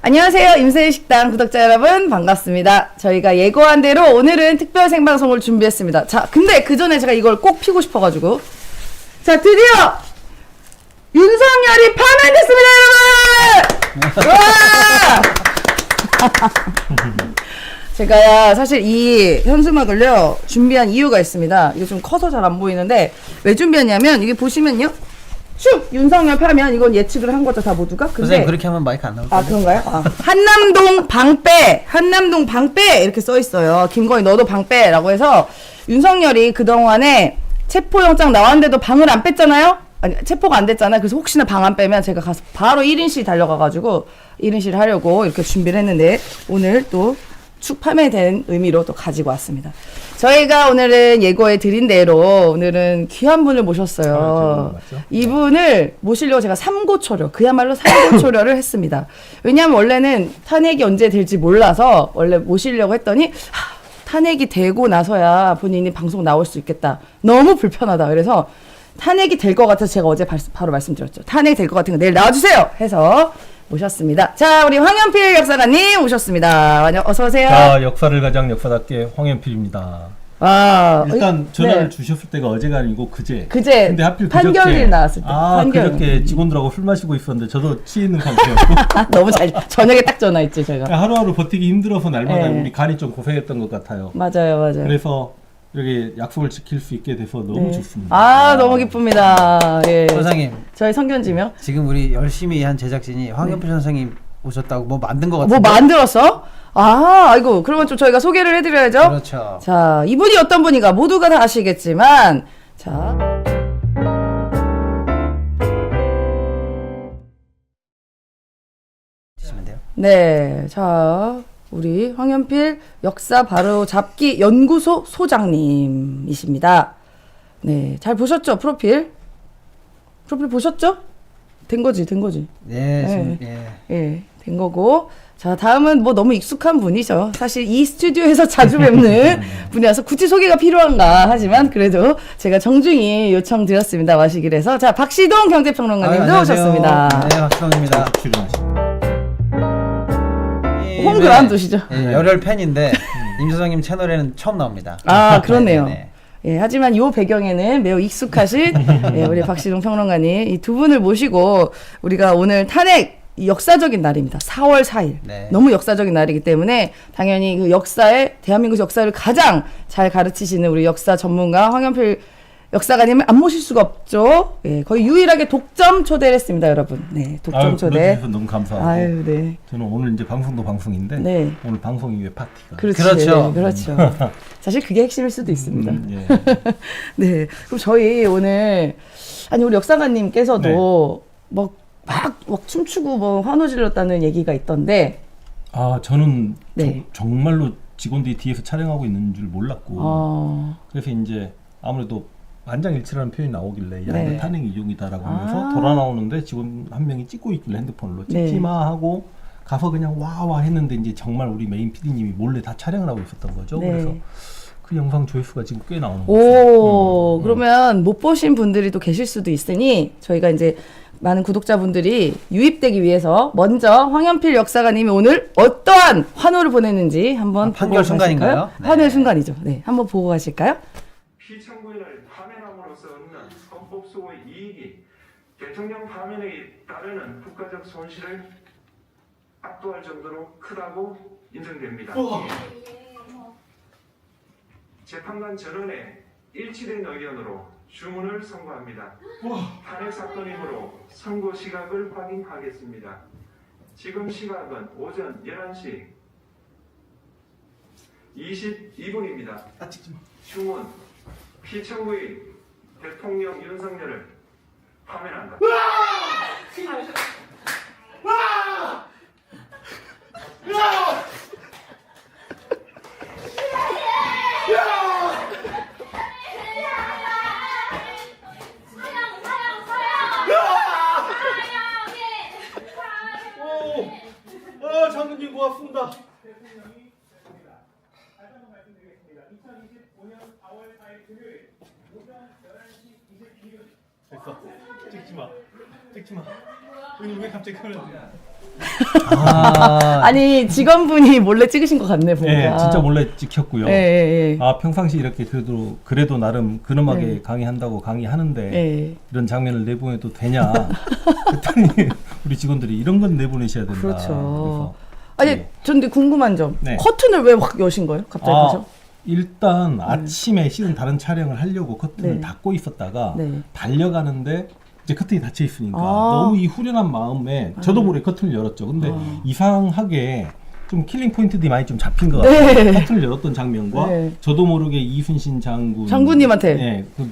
안녕하세요. 임세희 식당 구독자 여러분 반갑습니다. 저희가 예고한 대로 오늘은 특별 생방송을 준비했습니다. 자, 근데 그 전에 제가 이걸 꼭 피고 싶어가지고 자, 드디어 윤석열이 파면됐습니다, 여러분! 와! 제가 사실 이 현수막을요 준비한 이유가 있습니다. 이거 좀 커서 잘 안 보이는데 왜 준비했냐면 이게 보시면요. 쭉 윤석열 파면 이건 예측을 한 거죠 다 모두가. 근데 선생님 그렇게 하면 마이크 안 나올 거예요. 아 그런가요? 아. 한남동 방빼 이렇게 써 있어요. 김건희 너도 방빼라고 해서 윤석열이 그 동안에 체포영장 나왔는데도 방을 안 뺐잖아요. 아니 체포가 안 됐잖아요. 그래서 혹시나 방 안 빼면 제가 가서 바로 1인실 달려가가지고 1인실 하려고 이렇게 준비를 했는데 오늘 또 축 파면된 의미로 또 가지고 왔습니다. 저희가 오늘은 예고해 드린 대로 오늘은 귀한 분을 모셨어요. 이분을 모시려고 제가 삼고초려, 그야말로 삼고초려를 했습니다. 왜냐하면 원래는 탄핵이 언제 될지 몰라서 원래 모시려고 했더니 탄핵이 되고 나서야 본인이 방송 나올 수 있겠다. 너무 불편하다. 그래서 탄핵이 될 것 같아서 제가 어제 바로 말씀드렸죠. 탄핵이 될 것 같은 거 내일 나와주세요 해서 모셨습니다. 자, 우리 황현필 역사관님 오셨습니다. 어서 오세요. 자, 역사를 가장 역사답게 황현필입니다. 아, 일단 전화를 네. 주셨을 때가 어제가 아니고 그제. 그제 근데 하필 판결일 나왔을 때. 아, 판결. 그렇게 직원들하고 술 마시고 있었는데 저도 취해 있는 상태였고. 너무 잘 저녁에 딱 전화했지 제가. 하루하루 버티기 힘들어서 날마다 네. 우리 간이 좀 고생했던 것 같아요. 맞아요. 그래서 이렇게 약속을 지킬 수 있게 돼서 너무 좋습니다. 아, 너무 기쁩니다. 예. 선생님 저희 성견지며 지금 우리 열심히 한 제작진이 황현필 선생님 오셨다고 뭐 만든 것 같은데. 뭐 만들었어? 아, 아이고 그러면 좀 저희가 소개를 해드려야죠. 그렇죠. 자, 이분이 어떤 분인가 모두가 다 아시겠지만 자. 드시면 돼요. 네, 자 우리 황현필 역사 바로 잡기 연구소 소장님이십니다. 네, 잘 보셨죠 프로필 보셨죠? 된 거지. 예, 지금, 예, 된 거고. 자, 다음은 뭐 너무 익숙한 분이죠. 사실 이 스튜디오에서 자주 뵙는 분이라서 굳이 소개가 필요한가 하지만 그래도 제가 정중히 요청드렸습니다. 와시기로 해서. 자, 박시동 경제평론가님도 오셨습니다. 네, 박수동입니다. 홈그라운드시죠. 예, 열혈 팬인데 임 소장님 채널에는 처음 나옵니다. 아, 그렇네요. 네. 예, 하지만 이 배경에는 매우 익숙하신 예, 우리 박시동 평론가님 이 두 분을 모시고 우리가 오늘 탄핵 역사적인 날입니다. 4월 4일. 네. 너무 역사적인 날이기 때문에 당연히 그 역사에 대한민국 역사를 가장 잘 가르치시는 우리 역사 전문가 황현필 역사가님을 안 모실 수가 없죠. 예, 거의 유일하게 독점 초대를 했습니다, 여러분. 네, 독점 초대. 불러주셔서 너무 감사하고. 아유, 네. 저는 오늘 이제 방송도 방송인데 네. 오늘 방송이 왜 파티가. 그렇죠. 그렇죠. 사실 그게 핵심일 수도 있습니다. 예. 네. 그럼 저희 오늘 아니 우리 역사관님께서도 막 춤추고 뭐 환호 질렀다는 얘기가 있던데. 아, 저는 네. 정말로 직원들이 뒤에서 촬영하고 있는 줄 몰랐고 그래서 이제 아무래도 만장일치라는 표현이 나오길래 야, 네. 이거 탄핵 이용이다라고 하면서 돌아 나오는데 직원 한 명이 찍고 있길래 핸드폰으로 네. 찍지 마 하고 가서 그냥 와 했는데 이제 정말 우리 메인 PD님이 몰래 다 촬영을 하고 있었던 거죠. 네. 그래서 그 영상 조회수가 지금 꽤 나오는 거죠. 오, 그러면 못 보신 분들이 또 계실 수도 있으니 저희가 이제 많은 구독자분들이 유입되기 위해서 먼저 황현필 역사가님이 오늘 어떠한 환호를 보냈는지 한번 판결 보고 순간인가요? 가실까요? 네. 판결 순간이죠. 네, 한번 보고 가실까요? 피청구인을 파면함으로써 얻는 헌법소의 이익이 대통령 파면에 따르는 국가적 손실을 압도할 정도로 크다고 인정됩니다. 재판관 전원의 일치된 의견으로 주문을 선고합니다. 탄핵 사건이므로 선고 시각을 확인하겠습니다. 지금 시각은 오전 11시 22분입니다. 주문 피청구인 대통령 윤석열을 파면한다. 장군님 고맙습니다. 됐어. 찍지 마. 왜 갑자기 그러냐. 아니 직원분이 몰래 찍으신 것 같네 보니까. 네, 진짜 몰래 찍혔고요. 예, 예, 예. 아 평상시 이렇게 그래도 나름 근엄하게 네. 강의한다고 강의하는데 예. 이런 장면을 내보내도 되냐? 그랬더니 우리 직원들이 이런 건 내보내셔야 된다. 그렇죠. 그래서 아니 예. 전 근데 궁금한 점. 네. 커튼을 왜 확 여신 거예요? 갑자기 그죠? 일단 아침에 실은 다른 촬영을 하려고 커튼을 네. 닫고 있었다가 네. 달려가는데 이제 커튼이 닫혀 있으니까 아. 너무 이 후련한 마음에 저도 모르게 커튼을 열었죠. 근데 이상하게 좀 킬링 포인트들이 많이 좀 잡힌 것 같아요. 네. 커튼을 열었던 장면과 네. 저도 모르게 이순신 장군님한테. 네, 그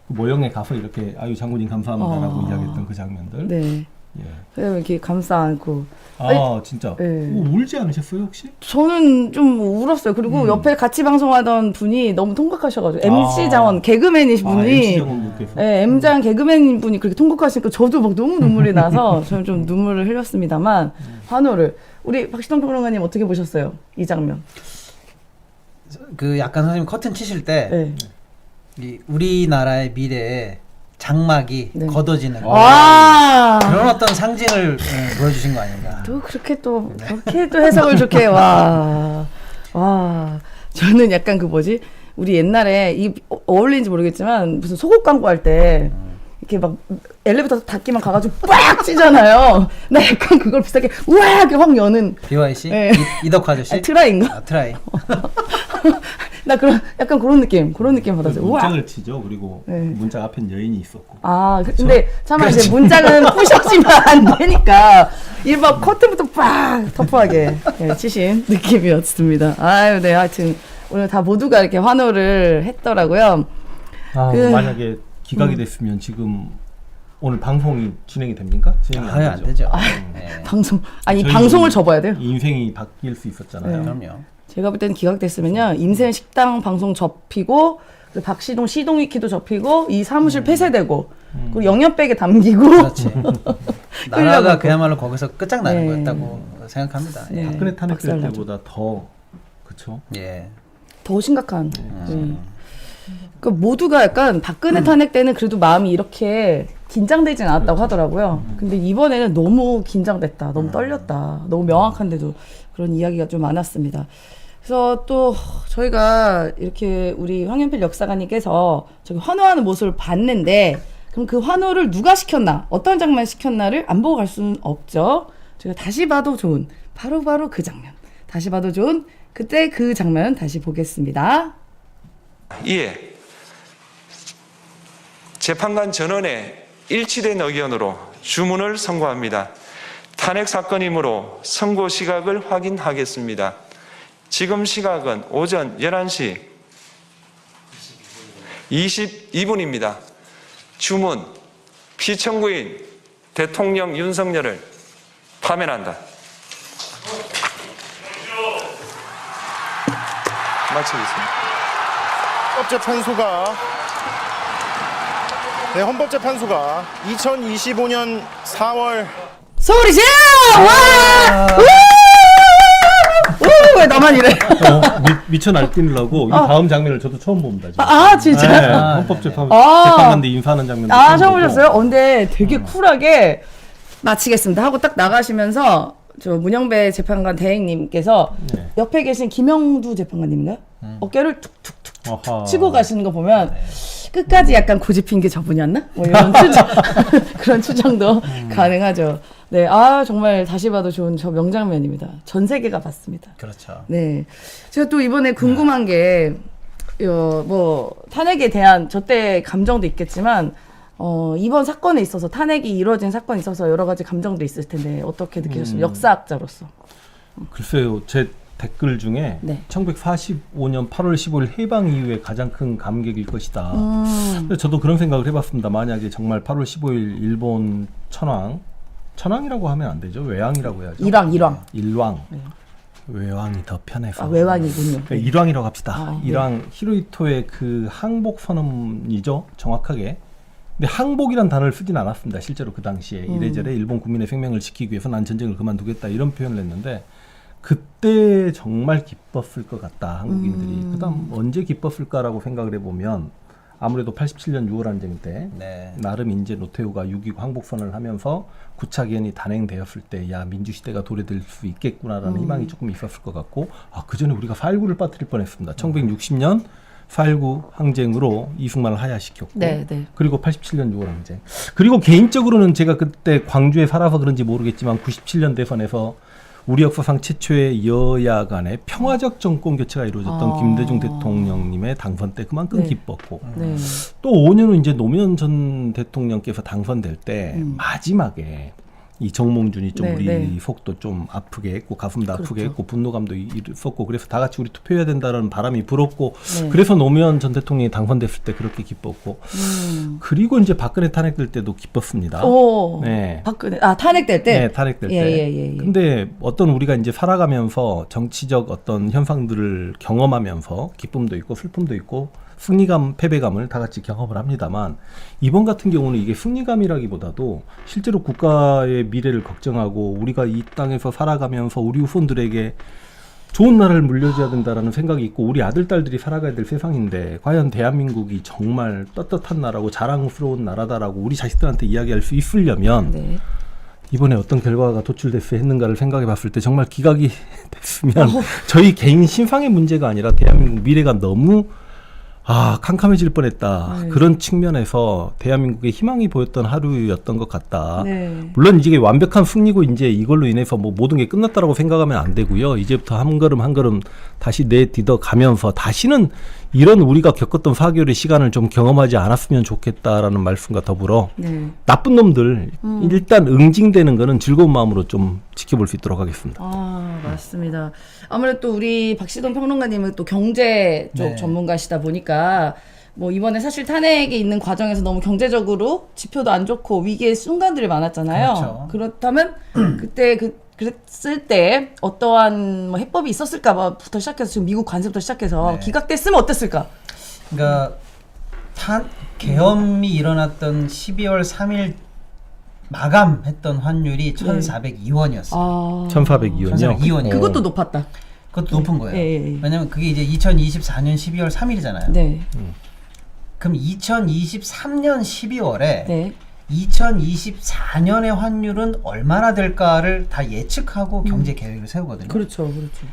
모형에 가서 이렇게 아유 장군님 감사합니다라고 이야기했던 그 장면들. 네. 예. 그래서 이렇게 감싸 안고. 아 진짜 네. 울지 않으셨어요 혹시? 저는 좀 울었어요. 그리고 옆에 같이 방송하던 분이 너무 통곡하셔가지고 MC 장원 개그맨이신 분이 MC 장원님께서. 네, M장 개그맨 분이 그렇게 통곡하시니까 저도 막 너무 눈물이 나서 저는 좀 눈물을 흘렸습니다만 환호를 우리 박시동 평론가님 어떻게 보셨어요? 이 장면. 그 약간 선생님 커튼 치실 때 네. 이 우리나라의 미래에 장막이 네. 걷어지는 와. 그런 어떤 상징을 보여주신 거 아닌가. 또 그렇게 또 그렇게 또 해석을 좋게 와. 저는 약간 그 뭐지? 우리 옛날에 이 어울리는지 모르겠지만 무슨 속옷 광고 할 때 이렇게 막 엘리베이터 닫기만 가가지고 빡 찌잖아요. 나 약간 그걸 비슷하게 우와 이렇게 확 여는 BYC? 네. 이덕화 아저씨? 트라이인가? 트라이. 나 약간 그런 느낌 받았어요. 우와. 문짝을 치죠. 그리고 네. 문짝 앞엔 여인이 있었고. 근데 차마 이제 문짝은 부셔지면 안 되니까 일반 커튼부터 빡 터프하게 치신 느낌이었습니다. 아유, 네, 하여튼 오늘 다 모두가 이렇게 환호를 했더라고요. 만약에 기각이 됐으면 지금 오늘 방송이 진행이 됩니까? 진행이 안 되죠. 네. 방송을 접어야 돼요. 인생이 바뀔 수 있었잖아요. 네. 그럼요. 제가 볼 때는 기각됐으면요, 인생 식당 방송 접히고, 박시동 시동위키도 접히고, 이 사무실 폐쇄되고, 그리고 영연백에 담기고. 그렇지. 나라가 끌려가고. 그야말로 거기서 끝장나는 네. 거였다고 생각합니다. 네. 박근혜 탄핵될 박살나죠. 때보다 더 그렇죠. 예. 더 심각한. 네. 그 모두가 약간 박근혜 탄핵 때는 그래도 마음이 이렇게 긴장되진 않았다고 하더라고요. 근데 이번에는 너무 긴장됐다, 너무 떨렸다, 너무 명확한데도 그런 이야기가 좀 많았습니다. 그래서 또 저희가 이렇게 우리 황현필 역사관님께서 저기 환호하는 모습을 봤는데, 그럼 그 환호를 누가 시켰나, 어떤 장면 시켰나를 안 보고 갈 수는 없죠. 저희가 다시 봐도 좋은 바로 그 장면, 다시 봐도 좋은 그때 그 장면 다시 보겠습니다. 이에 재판관 전원의 일치된 의견으로 주문을 선고합니다. 탄핵 사건이므로 선고 시각을 확인하겠습니다. 지금 시각은 오전 11시 22분입니다. 주문, 피청구인 대통령 윤석열을 파면한다. 마치겠습니다. 헌법재판소가 2025년 4월 소리 지르! 와! 우! 왜 나만 이래? 미쳐 날뛰려고 이 다음 장면을 저도 처음 봅니다. 지금. 진짜? 네, 헌법재판관대 인사하는 장면. 처음 보셨어요? 근데 되게 쿨하게 마치겠습니다 하고 딱 나가시면서 저 문영배 재판관 대행님께서 네. 옆에 계신 김영두 재판관님인가요? 어깨를 툭툭툭 아하. 치고 가시는 거 보면 끝까지 약간 고집핀 게 저분이었나? 뭐 이런 추정, 그런 추정도 가능하죠. 네, 정말 다시 봐도 좋은 저 명장면입니다. 전 세계가 봤습니다. 그렇죠. 네, 제가 또 이번에 궁금한 게 뭐 탄핵에 대한 저 때 감정도 있겠지만 이번 사건에 있어서 탄핵이 이루어진 사건에 있어서 여러 가지 감정도 있을 텐데 어떻게 느끼셨어요? 역사학자로서. 글쎄요, 제 댓글 중에 네. 1945년 8월 15일 해방 이후에 가장 큰 감격일 것이다. 근데 저도 그런 생각을 해봤습니다. 만약에 정말 8월 15일 일본 천황이라고 하면 안 되죠. 외왕이라고 해야죠. 일왕. 네. 외왕이 더 편해서. 외왕이군요. 그러니까 일왕이라고 합시다. 네. 일왕 히로히토의 그 항복 선언이죠. 정확하게. 근데 항복이란 단어를 쓰진 않았습니다. 실제로 그 당시에 이래저래 일본 국민의 생명을 지키기 위해서 난 전쟁을 그만두겠다 이런 표현을 했는데, 그때 정말 기뻤을 것 같다 한국인들이. 그다음 언제 기뻤을까라고 생각을 해보면 아무래도 87년 6월 항쟁 때 네. 나름 이제 노태우가 6.29 항복선언을 하면서 9차 개헌이 단행되었을 때 야 민주시대가 도래될 수 있겠구나라는 희망이 조금 있었을 것 같고 그 전에 우리가 4.19를 빠뜨릴 뻔했습니다. 1960년 4.19 항쟁으로 이승만을 하야시켰고 네, 네. 그리고 87년 6월 항쟁 그리고 개인적으로는 제가 그때 광주에 살아서 그런지 모르겠지만 97년 대선에서 우리 역사상 최초의 여야 간의 평화적 정권 교체가 이루어졌던 김대중 대통령님의 당선 때 그만큼 네. 기뻤고 네. 또 5년 후 이제 노무현 전 대통령께서 당선될 때 마지막에 이 정몽준이 좀 네, 우리 네. 속도 좀 아프게 했고 가슴도 아프게 그렇죠. 했고 분노감도 있었고 그래서 다 같이 우리 투표해야 된다는 바람이 불었고 네. 그래서 노무현 전 대통령이 당선됐을 때 그렇게 기뻤고 그리고 이제 박근혜 탄핵될 때도 기뻤습니다. 오. 네. 박근혜 탄핵될 때. 네, 탄핵될 예, 때. 예, 예, 예. 근데 어떤 우리가 이제 살아가면서 정치적 어떤 현상들을 경험하면서 기쁨도 있고 슬픔도 있고 승리감, 패배감을 다 같이 경험을 합니다만 이번 같은 경우는 이게 승리감이라기보다도 실제로 국가의 미래를 걱정하고 우리가 이 땅에서 살아가면서 우리 후손들에게 좋은 나라를 물려줘야 된다라는 생각이 있고 우리 아들, 딸들이 살아가야 될 세상인데 과연 대한민국이 정말 떳떳한 나라고 자랑스러운 나라다라고 우리 자식들한테 이야기할 수 있으려면 네. 이번에 어떤 결과가 도출됐어야 했는가를 생각해 봤을 때 정말 기각이 됐으면 저희 개인 신상의 문제가 아니라 대한민국 미래가 너무 캄캄해질 뻔했다. 네. 그런 측면에서 대한민국의 희망이 보였던 하루였던 것 같다. 네. 물론 이게 완벽한 승리고 이제 이걸로 인해서 뭐 모든 게 끝났다라고 생각하면 안 되고요. 이제부터 한 걸음 한 걸음 다시 내딛어 가면서 다시는 이런 우리가 겪었던 4개월의 시간을 좀 경험하지 않았으면 좋겠다라는 말씀과 더불어 네. 나쁜 놈들 일단 응징되는 거는 즐거운 마음으로 좀 지켜볼 수 있도록 하겠습니다. 맞습니다. 아무래도 또 우리 박시동 평론가님은 또 경제 쪽 네. 전문가시다 보니까 뭐 이번에 사실 탄핵이 있는 과정에서 너무 경제적으로 지표도 안 좋고 위기의 순간들이 많았잖아요. 그렇죠. 그렇다면 그때 그랬을 때 어떠한 뭐 해법이 있었을까부터 시작해서 지금 미국 관세부터 시작해서 네. 기각됐으면 어땠을까? 그러니까 계엄이 일어났던 12월 3일 마감했던 환율이 1,402원이었어요. 1402원이요. 1,402원이요. 그것도 높았다. 그것도 높은 거예요. 예, 예, 예. 왜냐면 그게 이제 2024년 12월 3일이잖아요. 네. 그럼 2023년 12월에 네. 2024년의 환율은 얼마나 될까를 다 예측하고 경제 계획을 세우거든요. 그렇죠. 그렇죠.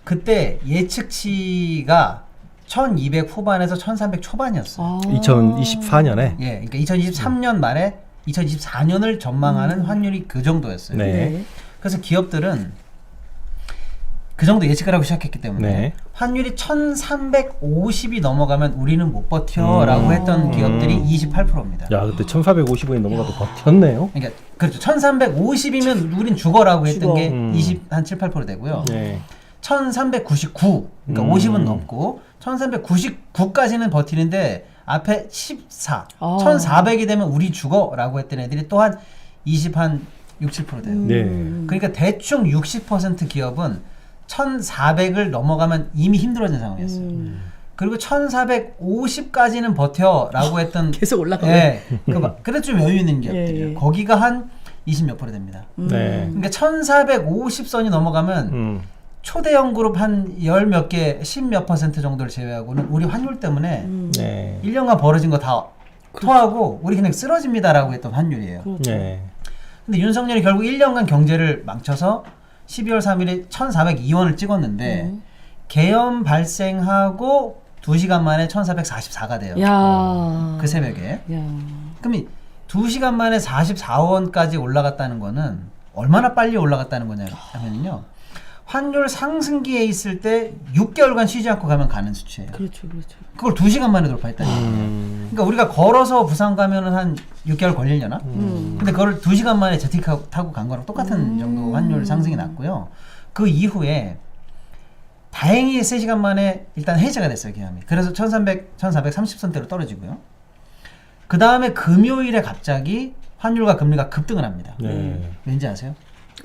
그때 예측치가 1200 후반에서 1300 초반이었어요. 2024년에 예, 그러니까 2023년 말에 2024년을 전망하는 환율이 그 정도였어요. 네. 네. 그래서 기업들은 그 정도 예측을 하고 시작했기 때문에 네. 환율이 1350이 넘어가면 우리는 못 버텨라고 했던 기업들이 28%입니다. 야, 그때 1450원이 넘어가도 버텼네요. 그러니까 그렇죠. 1350이면 우린 죽어라고 했던 죽어. 게 20한 7, 8% 되고요. 네. 1399, 그러니까 50은 넘고 1399까지는 버티는데 앞에 14, 1400이 되면 우리 죽어라고 했던 애들이 또한 20한 6, 7% 돼요. 네. 그러니까 대충 60% 기업은 1400을 넘어가면 이미 힘들어진 상황이었어요. 그리고 1450까지는 버텨라고 했던 계속 올라가네. 예. 그래도 좀 여유 있는 기업들이에요. 예, 예. 거기가 한 20 몇 프로 됩니다. 네. 그러니까 1450선이 넘어가면 초대형 그룹 한 10 몇 개, 10 몇 % 정도를 제외하고는 우리 환율 때문에 네. 1년간 벌어진 거 다 토하고 우리 그냥 쓰러집니다라고 했던 환율이에요. 네. 근데 윤석열이 결국 1년간 경제를 망쳐서 12월 3일에 1,402원을 찍었는데 계엄 발생하고 2시간 만에 1,444가 돼요. 야. 그 새벽에. 야. 그럼 2시간 만에 44원까지 올라갔다는 거는 얼마나 빨리 올라갔다는 거냐면요. 환율 상승기에 있을 때 6개월간 쉬지 않고 가면 가는 수치예요. 그렇죠. 그렇죠. 그걸 2시간 만에 돌파했다는 거예요. 그러니까 우리가 걸어서 부산 가면은 한 6개월 걸리려나? 근데 그걸 2시간 만에 제트 타고 간 거랑 똑같은 정도 환율 상승이 났고요. 그 이후에 다행히 3시간 만에 일단 해제가 됐어요, 계엄이. 그래서 1430선대로 떨어지고요. 그 다음에 금요일에 갑자기 환율과 금리가 급등을 합니다. 네. 왠지 아세요?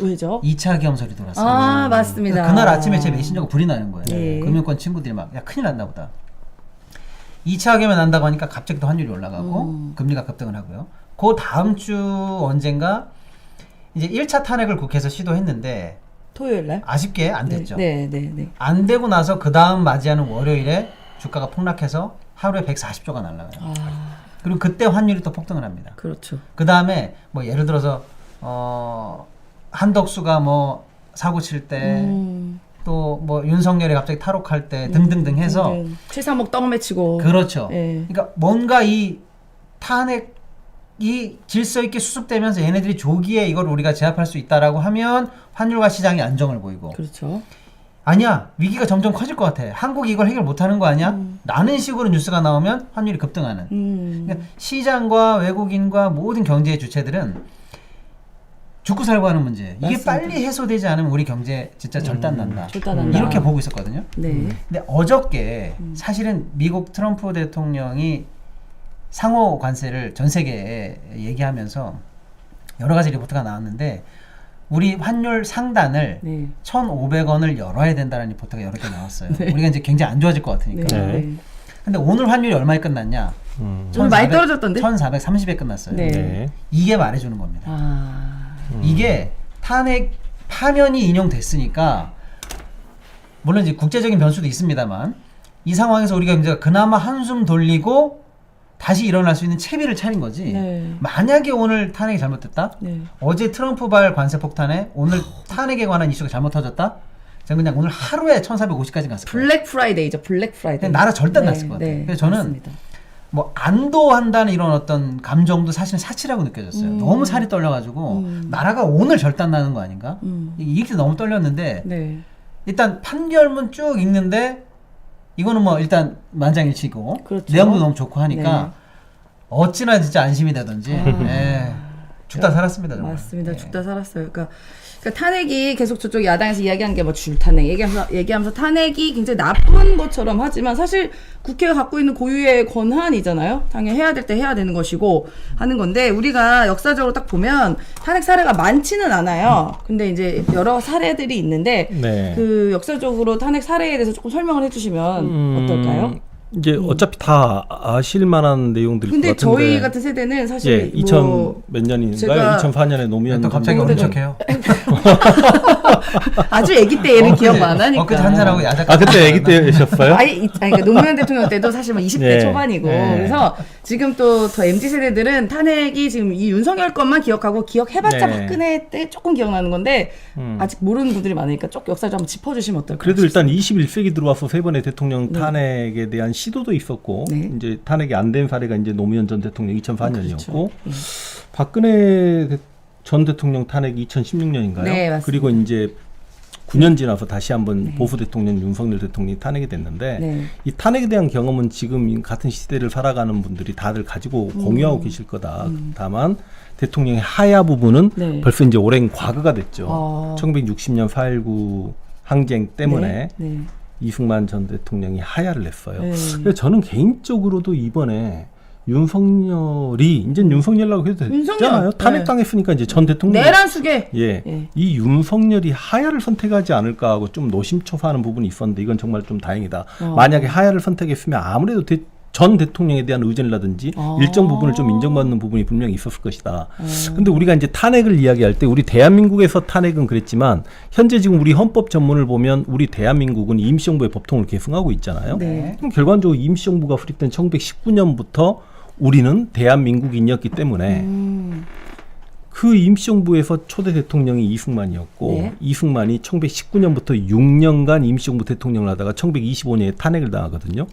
왜죠? 2차 계엄 소리 돌았어요. 맞습니다. 그러니까 그날 아침에 제 메신저가 불이 나는 거예요. 예. 금융권 친구들이 막, 야, 큰일 났나 보다. 2차 계엄이 난다고 하니까 갑자기 또 환율이 올라가고, 금리가 급등을 하고요. 그 다음 주 언젠가, 이제 1차 탄핵을 국회에서 시도했는데, 토요일 날? 아쉽게 안 됐죠. 네. 안 되고 나서 그 다음 맞이하는 월요일에 주가가 폭락해서 하루에 140조가 날라가요. 그리고 그때 환율이 또 폭등을 합니다. 그렇죠. 그 다음에 뭐 예를 들어서 한덕수가 뭐 사고 칠 때 또 뭐 윤석열이 갑자기 탈옥할 때 등등등 해서 최상목 떡매치고. 그렇죠. 예. 그러니까 뭔가 이 탄핵이 질서 있게 수습되면서 얘네들이 조기에 이걸 우리가 제압할 수 있다라고 하면 환율과 시장이 안정을 보이고 그렇죠. 아니야 위기가 점점 커질 것 같아. 한국이 이걸 해결 못하는 거 아니야? 라는 식으로 뉴스가 나오면 환율이 급등하는. 그러니까 시장과 외국인과 모든 경제의 주체들은 죽고 살고 하는 문제. 이게 맞습니다. 빨리 해소되지 않으면 우리 경제 진짜 절단난다. 절단난다. 이렇게 보고 있었거든요. 네. 근데 어저께 사실은 미국 트럼프 대통령이 상호 관세를 전 세계에 얘기하면서 여러 가지 리포트가 나왔는데 우리 환율 상단을 네. 1,500원을 열어야 된다는 리포트가 여러 개 나왔어요. 우리가 이제 굉장히 안 좋아질 것 같으니까. 네. 네. 근데 오늘 환율이 얼마에 끝났냐? 오늘 많이 떨어졌던데? 1,430에 끝났어요. 네. 네. 이게 말해주는 겁니다. 아. 이게 탄핵 파면이 인용됐으니까 물론 이제 국제적인 변수도 있습니다만 이 상황에서 우리가 이제 그나마 한숨 돌리고 다시 일어날 수 있는 채비를 차린 거지. 네. 만약에 오늘 탄핵이 잘못됐다? 네. 어제 트럼프발 관세 폭탄에 오늘 탄핵에 관한 이슈가 잘못 터졌다? 저는 그냥 오늘 하루에 1,450까지 갔을 거예요. 블랙 프라이데이죠. 블랙 프라이데이. 그냥 나라 절단 났을 것 같아요. 그래서 저는 맞습니다. 뭐 안도한다는 이런 어떤 감정도 사실은 사치라고 느껴졌어요. 너무 살이 떨려가지고 나라가 오늘 절단 나는 거 아닌가? 이게 너무 떨렸는데 네. 일단 판결문 쭉 읽는데 이거는 뭐 일단 만장일치고 그렇죠. 내용도 너무 좋고 하니까 네. 어찌나 진짜 안심이 되던지 예. 죽다 살았습니다 정말. 맞습니다. 예. 죽다 살았어요. 그러니까 탄핵이 계속 저쪽 야당에서 이야기한 게 뭐 줄탄핵 얘기하면서 탄핵이 굉장히 나쁜 것처럼 하지만 사실 국회가 갖고 있는 고유의 권한이잖아요. 당연히 해야 될 때 해야 되는 것이고 하는 건데 우리가 역사적으로 딱 보면 탄핵 사례가 많지는 않아요. 근데 이제 여러 사례들이 있는데 네. 그 역사적으로 탄핵 사례에 대해서 조금 설명을 해주시면 어떨까요? 이제 어차피 다 아실 만한 내용들일 것 근데 같은데. 저희 같은 세대는 사실 예, 2000 뭐 몇 년인가요? 제가 2004년에 노무현 또 갑자기 정부- 어른 척해요. 아주 아기 때 얘를 기억 안 하니까. 엊그제 한잔하고 야자. 아 그때 아기 때셨어요? 아니 그러니까 노무현 대통령 때도 사실 뭐 20대 네. 초반이고 네. 그래서 지금 또 더 MZ 세대들은 탄핵이 지금 이 윤석열 것만 기억하고 기억해봤자 네. 박근혜 때 조금 기억나는 건데 아직 모르는 분들이 많으니까 쪽 역사 좀 한번 짚어주시면 어떨까요? 그래도 일단 21세기 들어와서 세 번의 대통령 탄핵에 대한 시도도 있었고 네. 이제 탄핵이 안 된 사례가 이제 노무현 전 대통령 2004년이었고 그렇죠. 박근혜 전 대통령 탄핵이 2016년인가요? 네, 맞습니다. 그리고 이제 9년 지나서 다시 한번 보수 대통령 윤석열 대통령이 탄핵이 됐는데 네. 이 탄핵에 대한 경험은 지금 같은 시대를 살아가는 분들이 다들 가지고 공유하고 계실 거다. 다만 대통령의 하야 부분은 네. 벌써 이제 오랜 과거가 됐죠. 아. 1960년 4.19 항쟁 때문에 네. 이승만 전 대통령이 하야를 냈어요. 네. 근데 저는 개인적으로도 이번에 윤석열이 이제 윤석열이라고 해도 윤석열. 되잖아요. 네. 탄핵당했으니까 이제 전 대통령 내란 수계. 예, 예. 이 윤석열이 하야를 선택하지 않을까 하고 좀 노심초사하는 부분이 있었는데 이건 정말 좀 다행이다. 만약에 하야를 선택했으면 아무래도 전 대통령에 대한 의전이라든지 일정 부분을 좀 인정받는 부분이 분명히 있었을 것이다. 근데 우리가 이제 탄핵을 이야기할 때 우리 대한민국에서 탄핵은 그랬지만 현재 지금 우리 헌법 전문을 보면 우리 대한민국은 임시정부의 법통을 계승하고 있잖아요. 네. 그럼 결과적으로 임시정부가 수립된 1919년부터 우리는 대한민국인이었기 때문에 그 임시정부에서 초대 대통령이 이승만이었고 네. 이승만이 1919년부터 6년간 임시정부 대통령을 하다가 1925년에 탄핵을 당하거든요.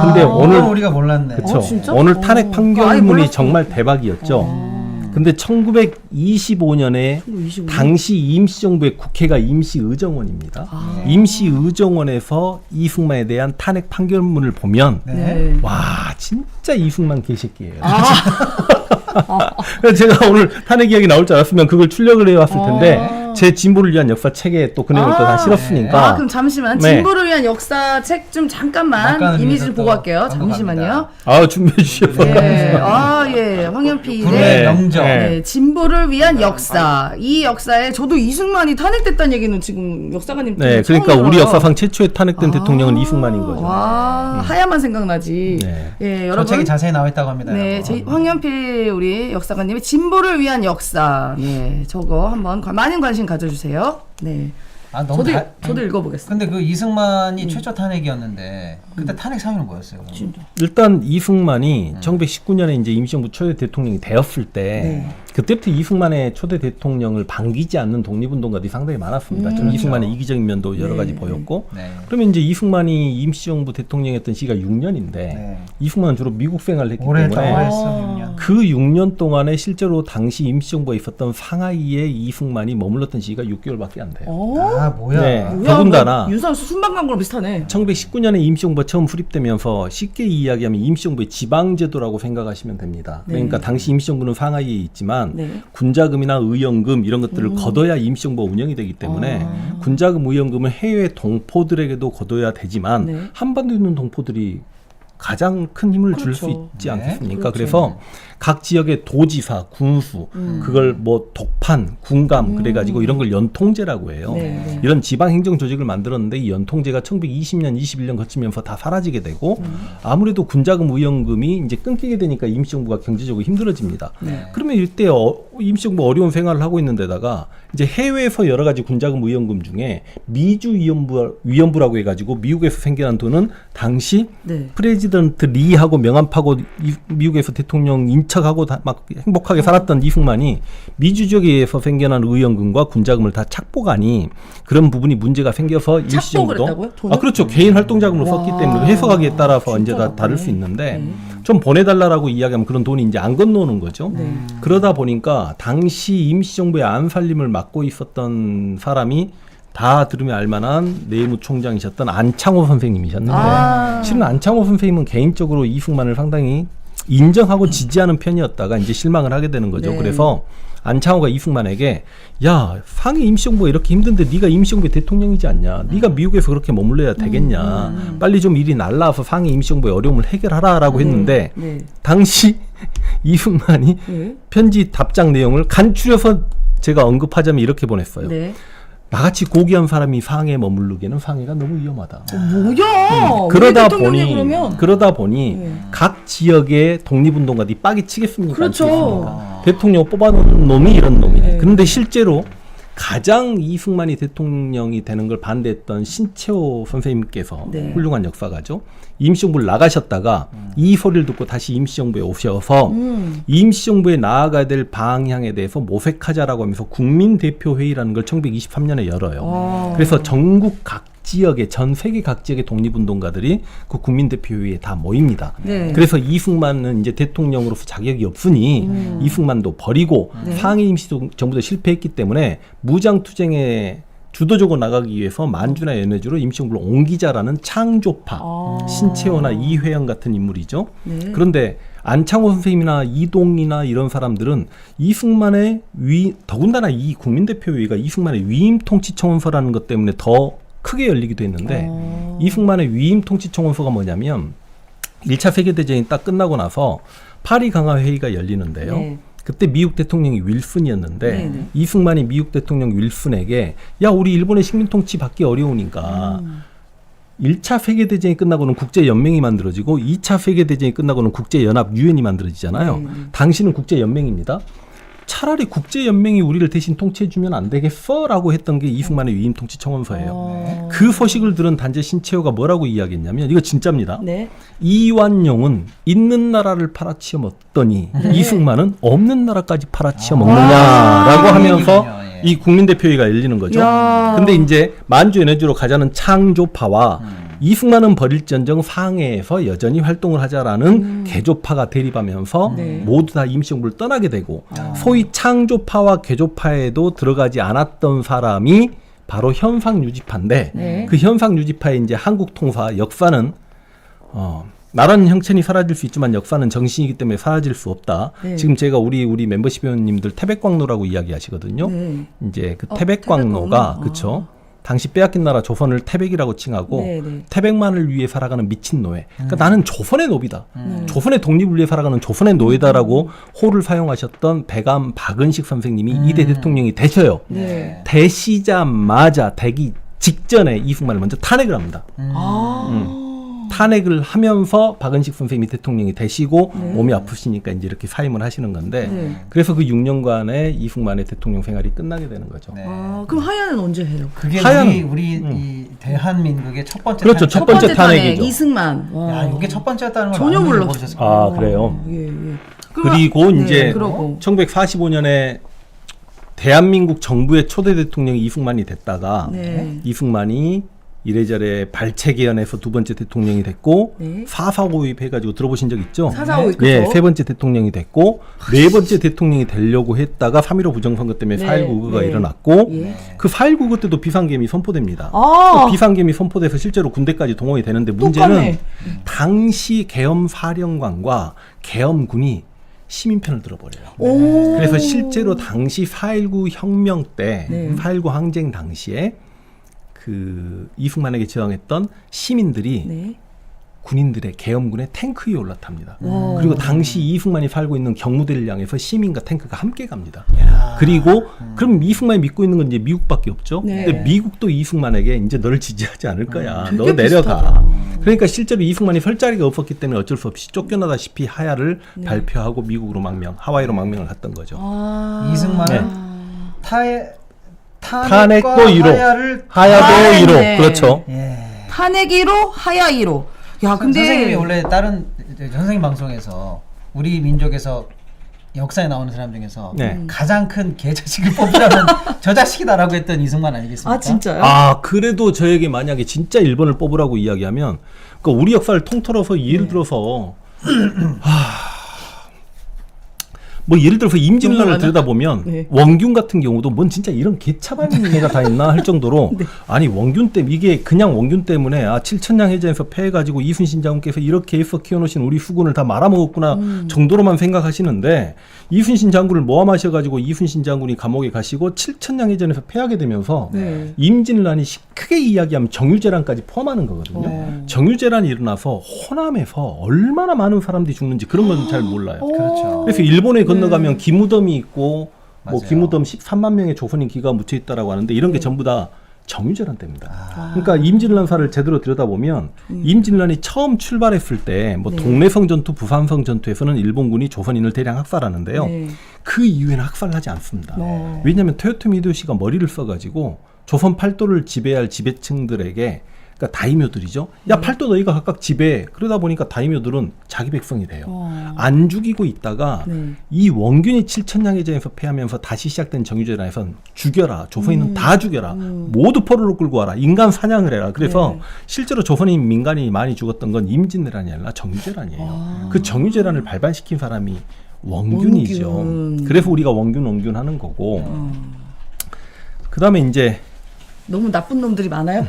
근데 오늘 우리가 몰랐네. 그렇죠. 진짜? 오늘 탄핵 아예 판결문이 몰랐어. 정말 대박이었죠. 근데 1925년에 25년? 당시 임시정부의 국회가 임시의정원입니다. 임시의정원에서 이승만에 대한 탄핵 판결문을 보면 네. 와 진짜 이승만 개새끼예요. 그래서 제가 오늘 탄핵 이야기 나올 줄 알았으면 그걸 출력을 해왔을 텐데 제 진보를 위한 역사 책에 또 그 내용을 또 다 실었으니까. 그럼 잠시만 네. 진보를 위한 역사 책 좀 잠깐만 막간을 이미지 위해서 좀 보고 또 갈게요. 광고 잠시만요. 준비해 주셔서 네. 예. 황현필의 불의 네. 명정. 네. 네, 진보를 위한 역사. 이 역사에 저도 이승만이 탄핵됐다는 얘기는 지금 역사가님 네, 처음 그러니까 우리 들어요. 역사상 최초의 탄핵된 대통령은 이승만인 거죠. 와, 하야만 생각나지. 네. 예, 저 여러분. 책이 자세히 나와 있다고 합니다. 네, 여러분. 황현필 우리 역사가님의 진보를 위한 역사. 예, 저거 한번 많은 관심 가져주세요. 네. 아, 너무 저도 읽어보겠습니다. 근데 그 이승만이 최초 탄핵이었는데 그때 탄핵 사유는 뭐였어요? 진짜. 일단 이승만이 1919년에 이제 임시정부 초대 대통령이 되었을 때 그때부터 이승만의 초대 대통령을 반기지 않는 독립운동가들이 상당히 많았습니다. 좀 이승만의 이기적인 면도 여러 가지 보였고 네. 그러면 이제 이승만이 임시정부 대통령이었던 시기가 6년인데 네. 이승만은 주로 미국 생활을 했기 오래 때문에 했어 6년. 그 6년 동안에 실제로 당시 임시정부가 있었던 상하이에 이승만이 머물렀던 시기가 6개월밖에 안 돼요. 아 뭐야? 네. 뭐야, 더군다나 윤상 순방간 거랑 비슷하네. 1919년에 임시정부가 처음 수립되면서 쉽게 이야기하면 임시정부의 지방제도라고 생각하시면 됩니다. 그러니까 당시 임시정부는 상하이에 있지만 군자금이나 의연금 이런 것들을 걷어야 임시정부가 운영이 되기 때문에 군자금, 의연금을 해외 동포들에게도 걷어야 되지만 한반도에 있는 동포들이 가장 큰 힘을 줄 수 그렇죠. 있지 않겠습니까? 그래서 각 지역의 도지사, 군수, 그걸 뭐 독판, 군감 그래가지고 이런 걸 연통제라고 해요. 이런 지방행정 조직을 만들었는데 이 연통제가 1920년, 21년 거치면서 다 사라지게 되고 아무래도 군자금, 의연금이 이제 끊기게 되니까 임시정부가 경제적으로 힘들어집니다. 그러면 이때 임시정부 어려운 생활을 하고 있는 데다가 이제 해외에서 여러 가지 군자금, 의연금 중에 미주위원부라고 해가지고 미국에서 생겨난 돈은 당시 프레지던트 리하고 명함파고 미국에서 대통령 인척하고 막 행복하게 살았던 이승만이 미주 지역에서 생겨난 의연금과 군자금을 다 착복하니 그런 부분이 문제가 생겨서 임시정부도 했다고요? 아 그렇죠. 개인 활동자금으로 썼기 때문에 해석하기에 따라서 이제 다 다를 수 있는데 좀 보내달라고 이야기하면 그런 돈이 이제 안 건너오는 거죠. 그러다 보니까 당시 임시정부의 안살림을 맡고 있었던 사람이 다 들으면 알만한 내무총장이셨던 안창호 선생님이셨는데 실은 안창호 선생님은 개인적으로 이승만을 상당히 인정하고 지지하는 편이었다가 이제 실망을 하게 되는 거죠. 그래서 안창호가 이승만에게 야 상해 임시정부가 이렇게 힘든데 네가 임시정부의 대통령이지 않냐. 네가 미국에서 그렇게 머물러야 되겠냐. 빨리 좀 일이 날라와서 상해 임시정부의 어려움을 해결하라라고 했는데 당시 이승만이 편지 답장 내용을 간추려서 제가 언급하자면 이렇게 보냈어요. 나같이 고귀한 사람이 상해에 머무르기에는 상해가 너무 위험하다. 뭐야? 그러다 보니 각 지역의 독립운동가들이 빠개 치겠습니까? 그렇죠. 대통령 뽑아놓은 놈이 이런 놈이네. 그런데 실제로 가장 이승만이 대통령이 되는 걸 반대했던 신채호 선생님께서 훌륭한 역사가죠. 임시정부를 나가셨다가 이 소리를 듣고 다시 임시정부에 오셔서 임시정부에 나아가야 될 방향에 대해서 모색하자라고 하면서 국민대표회의라는 걸 1923년에 열어요. 그래서 전국 각 지역의 전 세계 각 지역의 독립운동가들이 그 국민대표회의에 다 모입니다. 그래서 이승만은 이제 대통령으로서 자격이 없으니 이승만도 버리고 상해 임시정부도 실패했기 때문에 무장투쟁에 주도적으로 나가기 위해서 만주나 연해주로 임시정부를 옮기자라는 창조파 신채호나 이회영 같은 인물이죠. 그런데 안창호 선생님이나 이동이나 이런 사람들은 이승만의 더군다나 이 국민대표회의가 이승만의 위임통치청원서라는 것 때문에 더 크게 열리기도 했는데 이승만의 위임통치청원서가 뭐냐면 1차 세계대전이 딱 끝나고 나서 파리 강화회의가 열리는데요. 그때 미국 대통령이 윌슨이었는데 이승만이 미국 대통령 윌슨에게 야 우리 일본의 식민통치 받기 어려우니까 1차 세계대전이 끝나고는 국제연맹이 만들어지고 2차 세계대전이 끝나고는 국제연합 유엔이 만들어지잖아요. 당신은 국제연맹입니다. 차라리 국제연맹이 우리를 대신 통치해주면 안 되겠어? 라고 했던 게 이승만의 위임통치청원서예요. 그 소식을 들은 단재 신채호가 뭐라고 이야기했냐면 이거 진짜입니다. 이완용은 있는 나라를 팔아치워 먹더니 이승만은 없는 나라까지 팔아치워 먹느냐라고 하면서 이 국민대표회의가 열리는 거죠. 근데 이제 만주 연해주로 가자는 창조파와 이승만은 버릴지언정 상해에서 여전히 활동을 하자라는 개조파가 대립하면서 모두 다 임시정부를 떠나게 되고 소위 창조파와 개조파에도 들어가지 않았던 사람이 바로 현상유지파인데 그 현상유지파의 이제 한국 통사 역사는 나라는 형체니 사라질 수 있지만 역사는 정신이기 때문에 사라질 수 없다. 지금 제가 우리 멤버십 회원님들 태백광로라고 이야기하시거든요. 이제 그 태백광로가 그렇죠. 당시 빼앗긴 나라 조선을 태백이라고 칭하고 태백만을 위해 살아가는 미친 노예. 그러니까 나는 조선의 노비다. 조선의 독립을 위해 살아가는 조선의 노예다라고 호를 사용하셨던 배감 박은식 선생님이 이대 대통령이 되셔요. 되시자마자 되기 직전에 이승만을 먼저 탄핵을 합니다. 탄핵을 하면서 박은식 선생님이 대통령이 되시고 몸이 아프시니까 이제 이렇게 사임을 하시는 건데 네. 그래서 그 6년간의 이승만의 대통령 생활이 끝나게 되는 거죠. 네. 그럼 하야는 언제 해요? 그게 하얀- 우리 이 대한민국의 첫 번째 그렇죠. 탄핵. 첫 번째 탄핵이죠. 이승만. 와. 야, 이게 첫 번째였다는 걸 전혀 많은 분들이 몰랐어요. 모르셨을 거예요. 아 그래요. 예, 예. 그리고 네, 이제 그러고. 1945년에 대한민국 정부의 초대 대통령이 이승만이 됐다가 네. 이승만이 이래저래 발췌개헌에서 두 번째 대통령이 됐고 네. 4.4.5 해가지고 들어보신 적 있죠? 4.4.5 그죠? 네, 세 번째 대통령이 됐고 네 번째 대통령이 되려고 했다가 3.15 부정선거 때문에 네, 4.19 구가 네. 일어났고 예. 그 4.19 구때도 비상계엄이 선포됩니다. 아. 그 비상계엄이 선포돼서 실제로 군대까지 동원이 되는데 문제는 똑같네. 당시 계엄 사령관과 계엄군이 시민편을 들어버려요. 오. 그래서 실제로 당시 4.19 혁명 때, 네. 4.19 항쟁 당시에 그 이승만에게 저항했던 시민들이 네. 군인들의 계엄군의 탱크 위에 올라탑니다. 와. 그리고 당시 이승만이 살고 있는 경무대를 향해서 시민과 탱크가 함께 갑니다. 야. 그리고 그럼 이승만이 믿고 있는 건 이제 미국밖에 없죠. 네. 근데 미국도 이승만에게 이제 너를 지지하지 않을 거야. 되게 너 내려가. 비슷하다. 그러니까 실제로 이승만이 설 자리가 없었기 때문에 어쩔 수 없이 쫓겨나다시피 하야를 네. 발표하고 미국으로 하와이로 망명을 갔던 거죠. 아. 이승만은 탄핵도 탄핵과 1호. 하야를 하야도 아, 1호. 네. 그렇죠. 예. 탄핵 1호, 하야 1호. 야, 근데 선생님이 원래 다른 선생님 방송에서 우리 민족에서 역사에 나오는 사람 중에서 네. 가장 큰 개자식을 뽑으라면 저 자식이다라고 했던 이승만 아니겠습니까? 아, 진짜요? 아, 그래도 저에게 만약에 진짜 1번을 뽑으라고 이야기하면 그러니까 우리 역사를 통틀어서 예를 들어서 뭐 예를 들어서 임진왜란을 너무 많아? 들여다보면 네. 원균 같은 경우도 뭔 진짜 이런 개차반인 애가 다 있나 할 정도로 네. 아니 원균 때문에 이게 그냥 원균 때문에 아 칠천량 해전에서 패해가지고 이순신 장군께서 이렇게 해서 키워놓으신 우리 수군을 다 말아먹었구나 정도로만 생각하시는데 이순신 장군을 모함하셔가지고 이순신 장군이 감옥에 가시고 칠천량 해전에서 패하게 되면서 네. 임진왜란이 크게 이야기하면 정유재란까지 포함하는 거거든요. 정유재란이 일어나서 호남에서 얼마나 많은 사람들이 죽는지 그런 건 잘 몰라요. 그렇죠. 그래서 일본에 건너가면 기무덤이 있고 뭐 맞아요. 기무덤 13만 명의 조선인 기가 묻혀 있다라고 하는데 이런 게 전부 다 정유재란 때입니다. 그러니까 임진왜란사를 제대로 들여다보면 임진왜란이 처음 출발했을 때 뭐 네. 동래성 전투, 부산성 전투에서는 일본군이 조선인을 대량 학살하는데요. 네. 그 이후에는 학살을 하지 않습니다. 어. 왜냐하면 토요토미 히데요시가 머리를 써가지고 조선 팔도를 지배할 지배층들에게 그러니까 다이묘들이죠. 야 팔도 너희가 각각 지배해. 그러다 보니까 다이묘들은 자기 백성이 돼요. 안 죽이고 있다가 네. 이 원균이 칠천량해전에서 패하면서 다시 시작된 정유재란에선 죽여라. 조선인은 다 죽여라. 모두 포로로 끌고 와라. 인간 사냥을 해라. 그래서 네. 실제로 조선인 민간인이 많이 죽었던 건 임진왜란이 아니라 정유재란이에요. 그 정유재란을 발반시킨 사람이 원균이죠. 원균. 그래서 우리가 원균 하는 거고. 그다음에 이제 너무 나쁜 놈들이 많아요?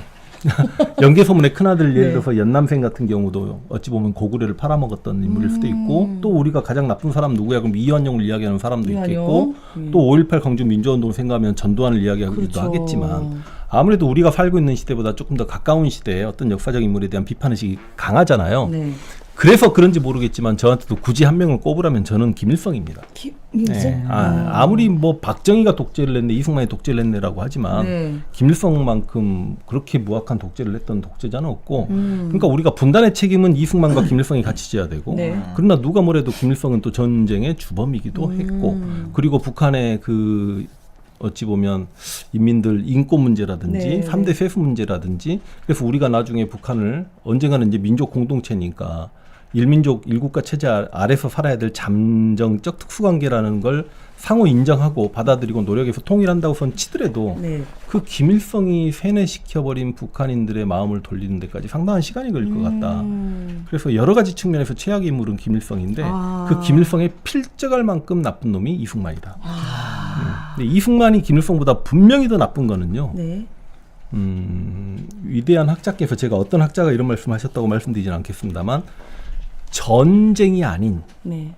연개소문의 큰아들 예를 네. 들어서 연남생 같은 경우도 어찌 보면 고구려를 팔아먹었던 인물일 수도 있고 또 우리가 가장 나쁜 사람 누구야 그럼 이완용을 이야기하는 사람도 이완용. 있겠고 또 5.18 광주 민주화운동을 생각하면 전두환을 이야기하기도 그렇죠. 하겠지만 아무래도 우리가 살고 있는 시대보다 조금 더 가까운 시대에 어떤 역사적 인물에 대한 비판의식이 강하잖아요. 네. 그래서 그런지 모르겠지만 저한테도 굳이 한 명을 꼽으라면 저는 김일성입니다. 김일성? 아무리 뭐 박정희가 독재를 했네 이승만이 독재를 했네라고 하지만 네. 김일성만큼 그렇게 무악한 독재를 했던 독재자는 없고 그러니까 우리가 분단의 책임은 이승만과 김일성이 같이 져야 되고 네. 그러나 누가 뭐래도 김일성은 또 전쟁의 주범이기도 했고 그리고 북한의 그 어찌 보면 인민들 인권 문제라든지 네, 3대 세수 문제라든지 그래서 우리가 나중에 북한을 언젠가는 이제 민족 공동체니까 일민족 일국가 체제 아래서 살아야 될 잠정적 특수관계라는 걸 상호 인정하고 받아들이고 노력해서 통일한다고 선 치더라도 네. 그 김일성이 세뇌시켜버린 북한인들의 마음을 돌리는 데까지 상당한 시간이 걸릴 것 같다. 그래서 여러 가지 측면에서 최악의 인물은 김일성인데 아. 그 김일성에 필적할 만큼 나쁜 놈이 이승만이다. 근데 이승만이 김일성보다 분명히 더 나쁜 거는요. 네. 위대한 학자께서 제가 어떤 학자가 이런 말씀하셨다고 말씀드리진 않겠습니다만 전쟁이 아닌 네.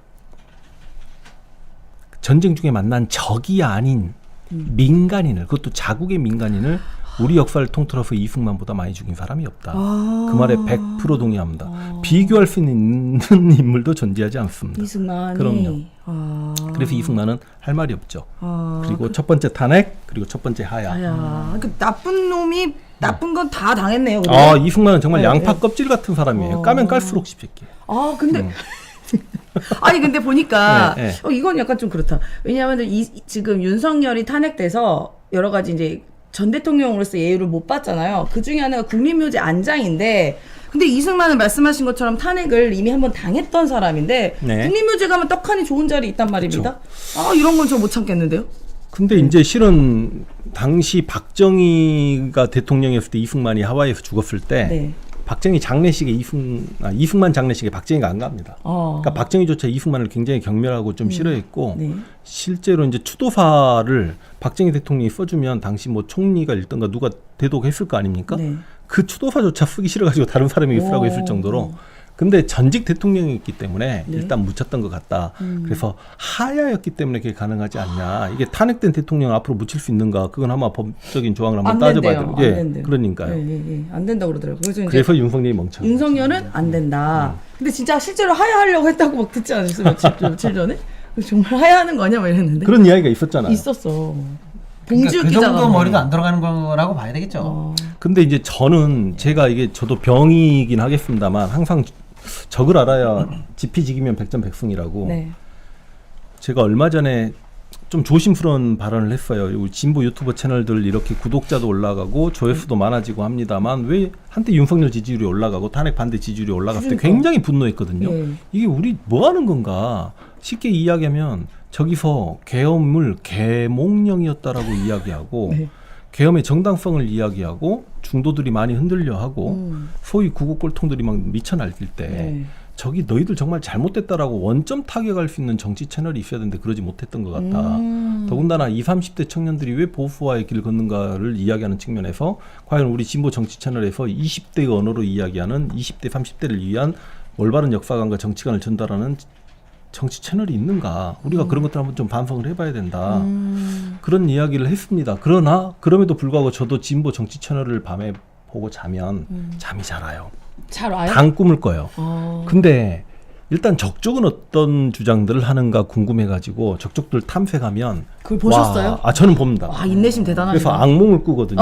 전쟁 중에 만난 적이 아닌 민간인을 그것도 자국의 민간인을 우리 역사를 통틀어서 이승만보다 많이 죽인 사람이 없다. 그 말에 100% 동의합니다. 비교할 수 있는 인물도 존재하지 않습니다. 이승만이. 그럼요. 아. 그래서 이승만은 할 말이 없죠. 아. 그리고 첫 번째 탄핵, 그리고 첫 번째 하야. 아야. 그 나쁜 놈이 나쁜 건 다 당했네요. 그래도. 아 이승만은 정말 네, 양파 네. 껍질 같은 사람이에요. 까면 깔수록 씹새끼. 아 근데 아니 근데 보니까 네, 네. 이건 약간 좀 그렇다. 왜냐하면 지금 윤석열이 탄핵돼서 여러 가지 이제 전 대통령으로서 예우를 못 받잖아요. 그 중에 하나가 국립묘지 안장인데, 근데 이승만은 말씀하신 것처럼 탄핵을 이미 한번 당했던 사람인데 네. 국립묘지 가면 떡하니 좋은 자리 있단 말입니다. 아 이런 건 저 못 참겠는데요. 근데 이제 실은 당시 박정희가 대통령이었을 때 이승만이 하와이에서 죽었을 때 네. 박정희 장례식에 이승만 장례식에 박정희가 안 갑니다. 그러니까 박정희조차 이승만을 굉장히 경멸하고 좀 싫어했고 네. 실제로 이제 추도사를 박정희 대통령이 써주면 당시 뭐 총리가 일던가 누가 대독했을 거 아닙니까? 네. 그 추도사조차 쓰기 싫어가지고 다른 사람이 쓰라고 했을 정도로. 근데 전직 대통령이었기 때문에 네. 일단 묻혔던 것 같다. 그래서 하야였기 때문에 그게 가능하지 않냐. 이게 탄핵된 대통령을 앞으로 묻힐 수 있는가. 그건 아마 법적인 조항을 한번 따져봐야 돼요. 예, 그러니까요. 예. 안 된다고 그러더라고요. 그래서 윤석열이 멍청한 윤석열은 안 된다. 근데 진짜 실제로 하야하려고 했다고 막 듣지 않았어요? 며칠 전에? 정말 하야하는 거 아니야? 막 이랬는데. 그런 이야기가 있었잖아요. 있었어. 그러니까 봉지욱 그 기자가 정도 한 머리도 거예요. 안 들어가는 거라고 봐야 되겠죠. 근데 이제 저는 제가 이게 저도 병이긴 하겠습니다만 항상 적을 알아야 지피지기면 백전백승이라고. 네. 제가 얼마 전에 좀 조심스러운 발언을 했어요. 우리 진보 유튜버 채널들 이렇게 구독자도 올라가고 조회수도 많아지고 합니다만 왜 한때 윤석열 지지율이 올라가고 탄핵 반대 지지율이 올라갔을 때 그러니까. 굉장히 분노했거든요. 네. 이게 우리 뭐 하는 건가? 쉽게 이야기하면 저기서 계엄을 계몽령이었다라고 이야기하고 네. 계엄의 정당성을 이야기하고 중도들이 많이 흔들려하고 소위 구국 꼴통들이 막 미쳐 날뛸 때 네. 저기 너희들 정말 잘못됐다라고 원점 타격할 수 있는 정치 채널이 있어야 되는데 그러지 못했던 것 같다. 더군다나 20, 30대 청년들이 왜 보수화의 길을 걷는가를 이야기하는 측면에서 과연 우리 진보 정치 채널에서 20대의 언어로 이야기하는 20대, 30대를 위한 올바른 역사관과 정치관을 전달하는 정치 채널이 있는가. 우리가 그런 것들 한번 좀 반성을 해봐야 된다. 그런 이야기를 했습니다. 그러나 그럼에도 불구하고 저도 진보 정치 채널을 밤에 보고 자면 잠이 잘 와요. 잘 와요? 당 꿈을 꿔요. 근데 일단 적족은 어떤 주장들을 하는가 궁금해가지고 적족들 탐색하면 그걸 보셨어요? 저는 봅니다. 와, 인내심 대단하시다. 그래서 악몽을 꾸거든요.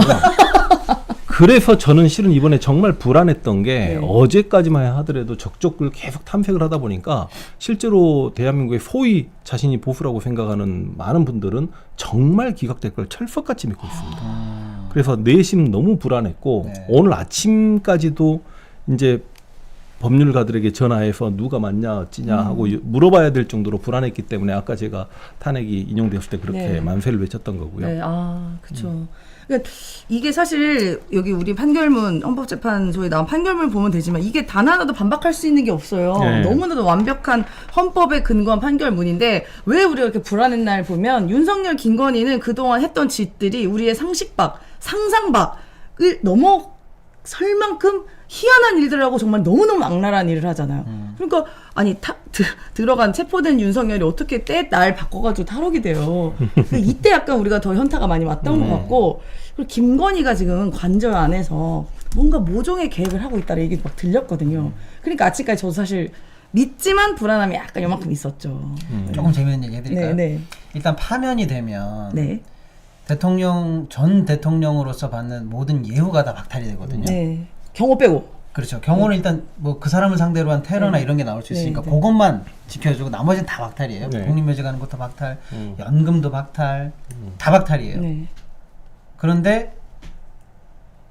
그래서 저는 실은 이번에 정말 불안했던 게 네. 어제까지만 하더라도 적족을 계속 탐색을 하다 보니까 실제로 대한민국의 소위 자신이 보수라고 생각하는 많은 분들은 정말 기각될 걸 철석같이 믿고 있습니다. 그래서 내심 너무 불안했고 네. 오늘 아침까지도 이제 법률가들에게 전화해서 누가 맞냐 어찌냐 하고 물어봐야 될 정도로 불안했기 때문에 아까 제가 탄핵이 인용되었을 때 그렇게 네. 만세를 외쳤던 거고요. 네, 그렇죠. 그러니까 이게 사실 여기 우리 판결문 헌법재판소에 나온 판결문 보면 되지만 이게 단 하나도 반박할 수 있는 게 없어요. 네. 너무나도 완벽한 헌법에 근거한 판결문인데 왜 우리가 이렇게 불안한 날 보면 윤석열, 김건희는 그동안 했던 짓들이 우리의 상식 밖, 상상 밖을 넘어설 만큼 희한한 일들하고 정말 너무너무 악랄한 일을 하잖아요. 그러니까 아니 들어간 체포된 윤석열이 어떻게 때 날 바꿔가지고 탈옥이 돼요. 그러니까 이때 약간 우리가 더 현타가 많이 왔던 것 같고, 그리고 김건희가 지금 관저 안에서 뭔가 모종의 계획을 하고 있다는 얘기도 막 들렸거든요. 그러니까 아직까지 저도 사실 믿지만 불안함이 약간 요만큼 있었죠. 조금 재밌는 얘기 해드릴까요? 네. 일단 파면이 되면 네. 전 대통령으로서 받는 모든 예우가 다 박탈이 되거든요. 네. 경호 빼고. 그렇죠. 경호는 일단 뭐 그 사람을 상대로 한 테러나 네. 이런 게 나올 수 있으니까 네. 그것만 지켜주고 나머지는 다 박탈이에요. 네. 독립묘지 가는 것도 박탈, 연금도 박탈, 다 박탈이에요. 네. 그런데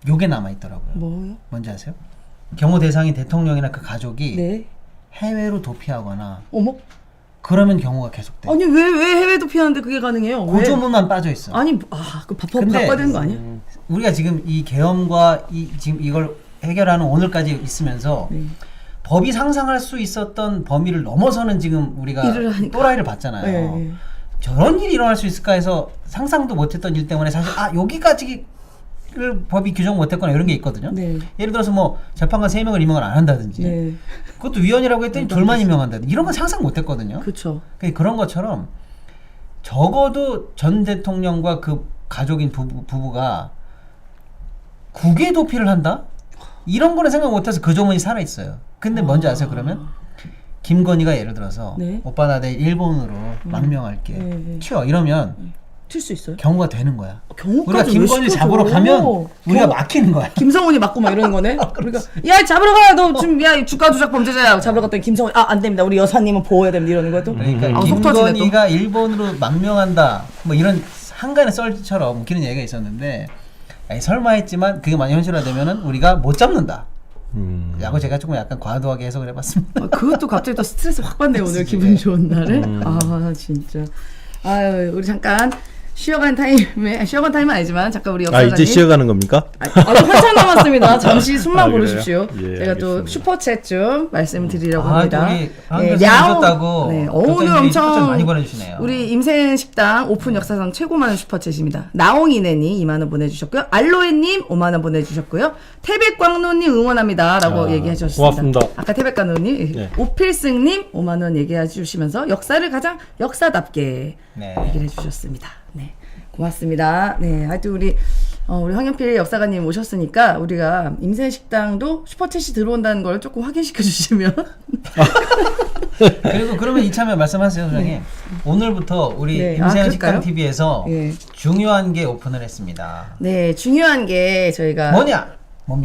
요게 남아 있더라고요. 뭐요? 뭔지 아세요? 경호 대상인 대통령이나 그 가족이 네. 해외로 도피하거나 어머? 그러면 경호가 계속돼. 아니 왜 해외도 피하는데 그게 가능해요? 왜? 고조문만 빠져 있어. 아니 그 법 근데 바꿔야 되는 거 아니야? 우리가 지금 이 계엄과 지금 이걸 해결하는 오늘까지 있으면서 네. 법이 상상할 수 있었던 범위를 넘어서는 지금 우리가 일을 하니까. 또라이를 봤잖아요. 네. 저런 일이 일어날 수 있을까 해서 상상도 못했던 일 때문에 사실 여기까지를 법이 규정 못했거나 이런 게 있거든요. 네. 예를 들어서 뭐 재판관 3명을 임명을 안 한다든지 네. 그것도 위헌이라고 했더니 둘만 임명한다든지 이런 건 상상 못했거든요. 그렇죠. 그런 것처럼 적어도 전 대통령과 그 가족인 부부가 국외 도피를 한다? 이런 거는 생각 못해서 그 조문이 살아있어요. 근데 뭔지 아세요 그러면? 김건희가 예를 들어서 네. 오빠 나 내일 일본으로 망명할게 네. 튀어 이러면 튈 수 있어요? 경우가 되는 거야. 경우까지 우리가 왜 김건희 시켜줘? 잡으러 가면 우리가 막히는 거야. 김성훈이 맞고 막 이러는 거네. 그러니까 야 잡으러 가. 너 지금 야 주가 조작 범죄자야. 잡으러 갔더니 김성훈 안 됩니다. 우리 여사님은 보호해야 됩니다. 이러는 거야 또. 그러니까 속 터지네 또. 김건희가 일본으로 망명한다. 뭐 이런 한간의 썰처럼 웃기는 얘기가 있었는데 아니, 설마 했지만 그게 만약 현실화되면은 우리가 못 잡는다. 라고 제가 조금 약간 과도하게 해석을 해봤습니다. 그것도 갑자기 또 스트레스 확 받네요. 오늘 기분 좋은 날에. 아 진짜. 아유 우리 잠깐 쉬어간 타임은 아니지만 잠깐 우리 역사관님. 이제 쉬어가는 겁니까? 한참 남았습니다. 잠시 숨만 그래요? 고르십시오. 예, 제가 또 알겠습니다. 슈퍼챗 좀 말씀드리려고 합니다. 우리 한국에서 오셨다고 네, 독자님들이 오늘 슈퍼챗 엄청 많이 보내주시네요. 우리 임생식당 오픈 역사상 최고 많은 슈퍼챗입니다. 나옹이네님 2만 원 보내주셨고요. 알로에님 5만 원 보내주셨고요. 태백광로님 응원합니다라고 얘기해 주셨습니다. 고맙습니다. 아까 태백광로님, 네. 오필승님 5만 원 얘기해 주시면서 역사를 가장 역사답게 네. 얘기를 해주셨습니다. 네, 고맙습니다. 네, 하여튼 우리 황현필 역사가님 오셨으니까 우리가 임생식당도 슈퍼챗이 들어온다는 걸 조금 확인시켜 주시면. 그리고 그러면 이참에 말씀하세요, 소장님. 오늘부터 우리 네. 임세현 식당 그럴까요? TV에서 예. 중요한 게 오픈을 했습니다. 네, 중요한 게 저희가 뭡니까?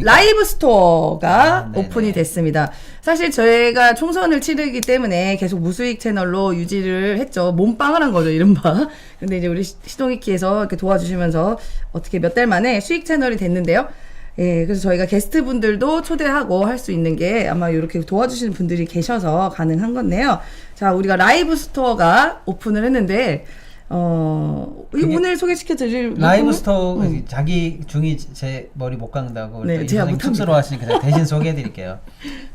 라이브 스토어가 네네. 오픈이 됐습니다. 사실 저희가 총선을 치르기 때문에 계속 무수익 채널로 유지를 했죠. 몸빵을 한 거죠, 이른바. 근데 이제 우리 시동이키에서 이렇게 도와주시면서 어떻게 몇 달 만에 수익 채널이 됐는데요. 예, 그래서 저희가 게스트 분들도 초대하고 할 수 있는 게 아마 이렇게 도와주시는 분들이 계셔서 가능한 건데요. 자, 우리가 라이브 스토어가 오픈을 했는데, 오늘 소개시켜 드릴 라이브 스토어 자기 중이 제 머리 못 깎는다고 네, 제가 못합니다. 쑥스러워하시니까 제가 대신 소개해드릴게요.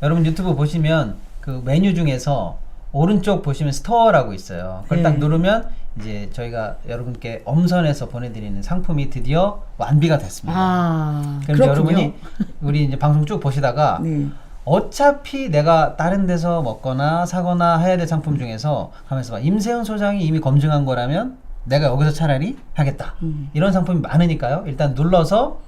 여러분 유튜브 보시면 그 메뉴 중에서 오른쪽 보시면 스토어라고 있어요. 그걸 네. 딱 누르면 이제 저희가 여러분께 엄선해서 보내드리는 상품이 드디어 완비가 됐습니다. 아, 그럼 그렇군요. 여러분이 우리 이제 방송 쭉 보시다가 네. 어차피 내가 다른 데서 먹거나 사거나 해야 될 상품 중에서 가면서 봐. 임세훈 소장이 이미 검증한 거라면 내가 여기서 차라리 하겠다. 이런 상품이 많으니까요. 일단 눌러서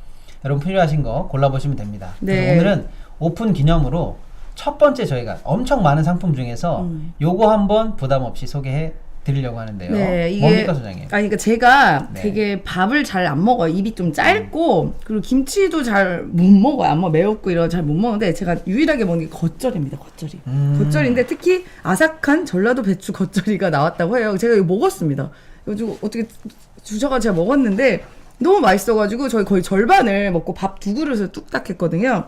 여러분 필요하신 거 골라보시면 됩니다. 네. 그래서 오늘은 오픈 기념으로 첫 번째 저희가 엄청 많은 상품 중에서 요거 한번 부담 없이 소개해 드리려고 하는데요. 네, 이게 뭡니까 소장님? 그러니까 제가 네. 되게 밥을 잘 안 먹어요. 입이 좀 짧고 그리고 김치도 잘 못 먹어요. 안 먹어 매웠고 이런 잘 못 먹는데 제가 유일하게 먹는 게 겉절입니다. 겉절이. 겉절인데 특히 아삭한 전라도 배추 겉절이가 나왔다고 해요. 제가 이거 먹었습니다. 이거 어떻게 주셔가 제가 먹었는데 너무 맛있어가지고 저희 거의 절반을 먹고 밥 2그릇을 뚝딱 했거든요.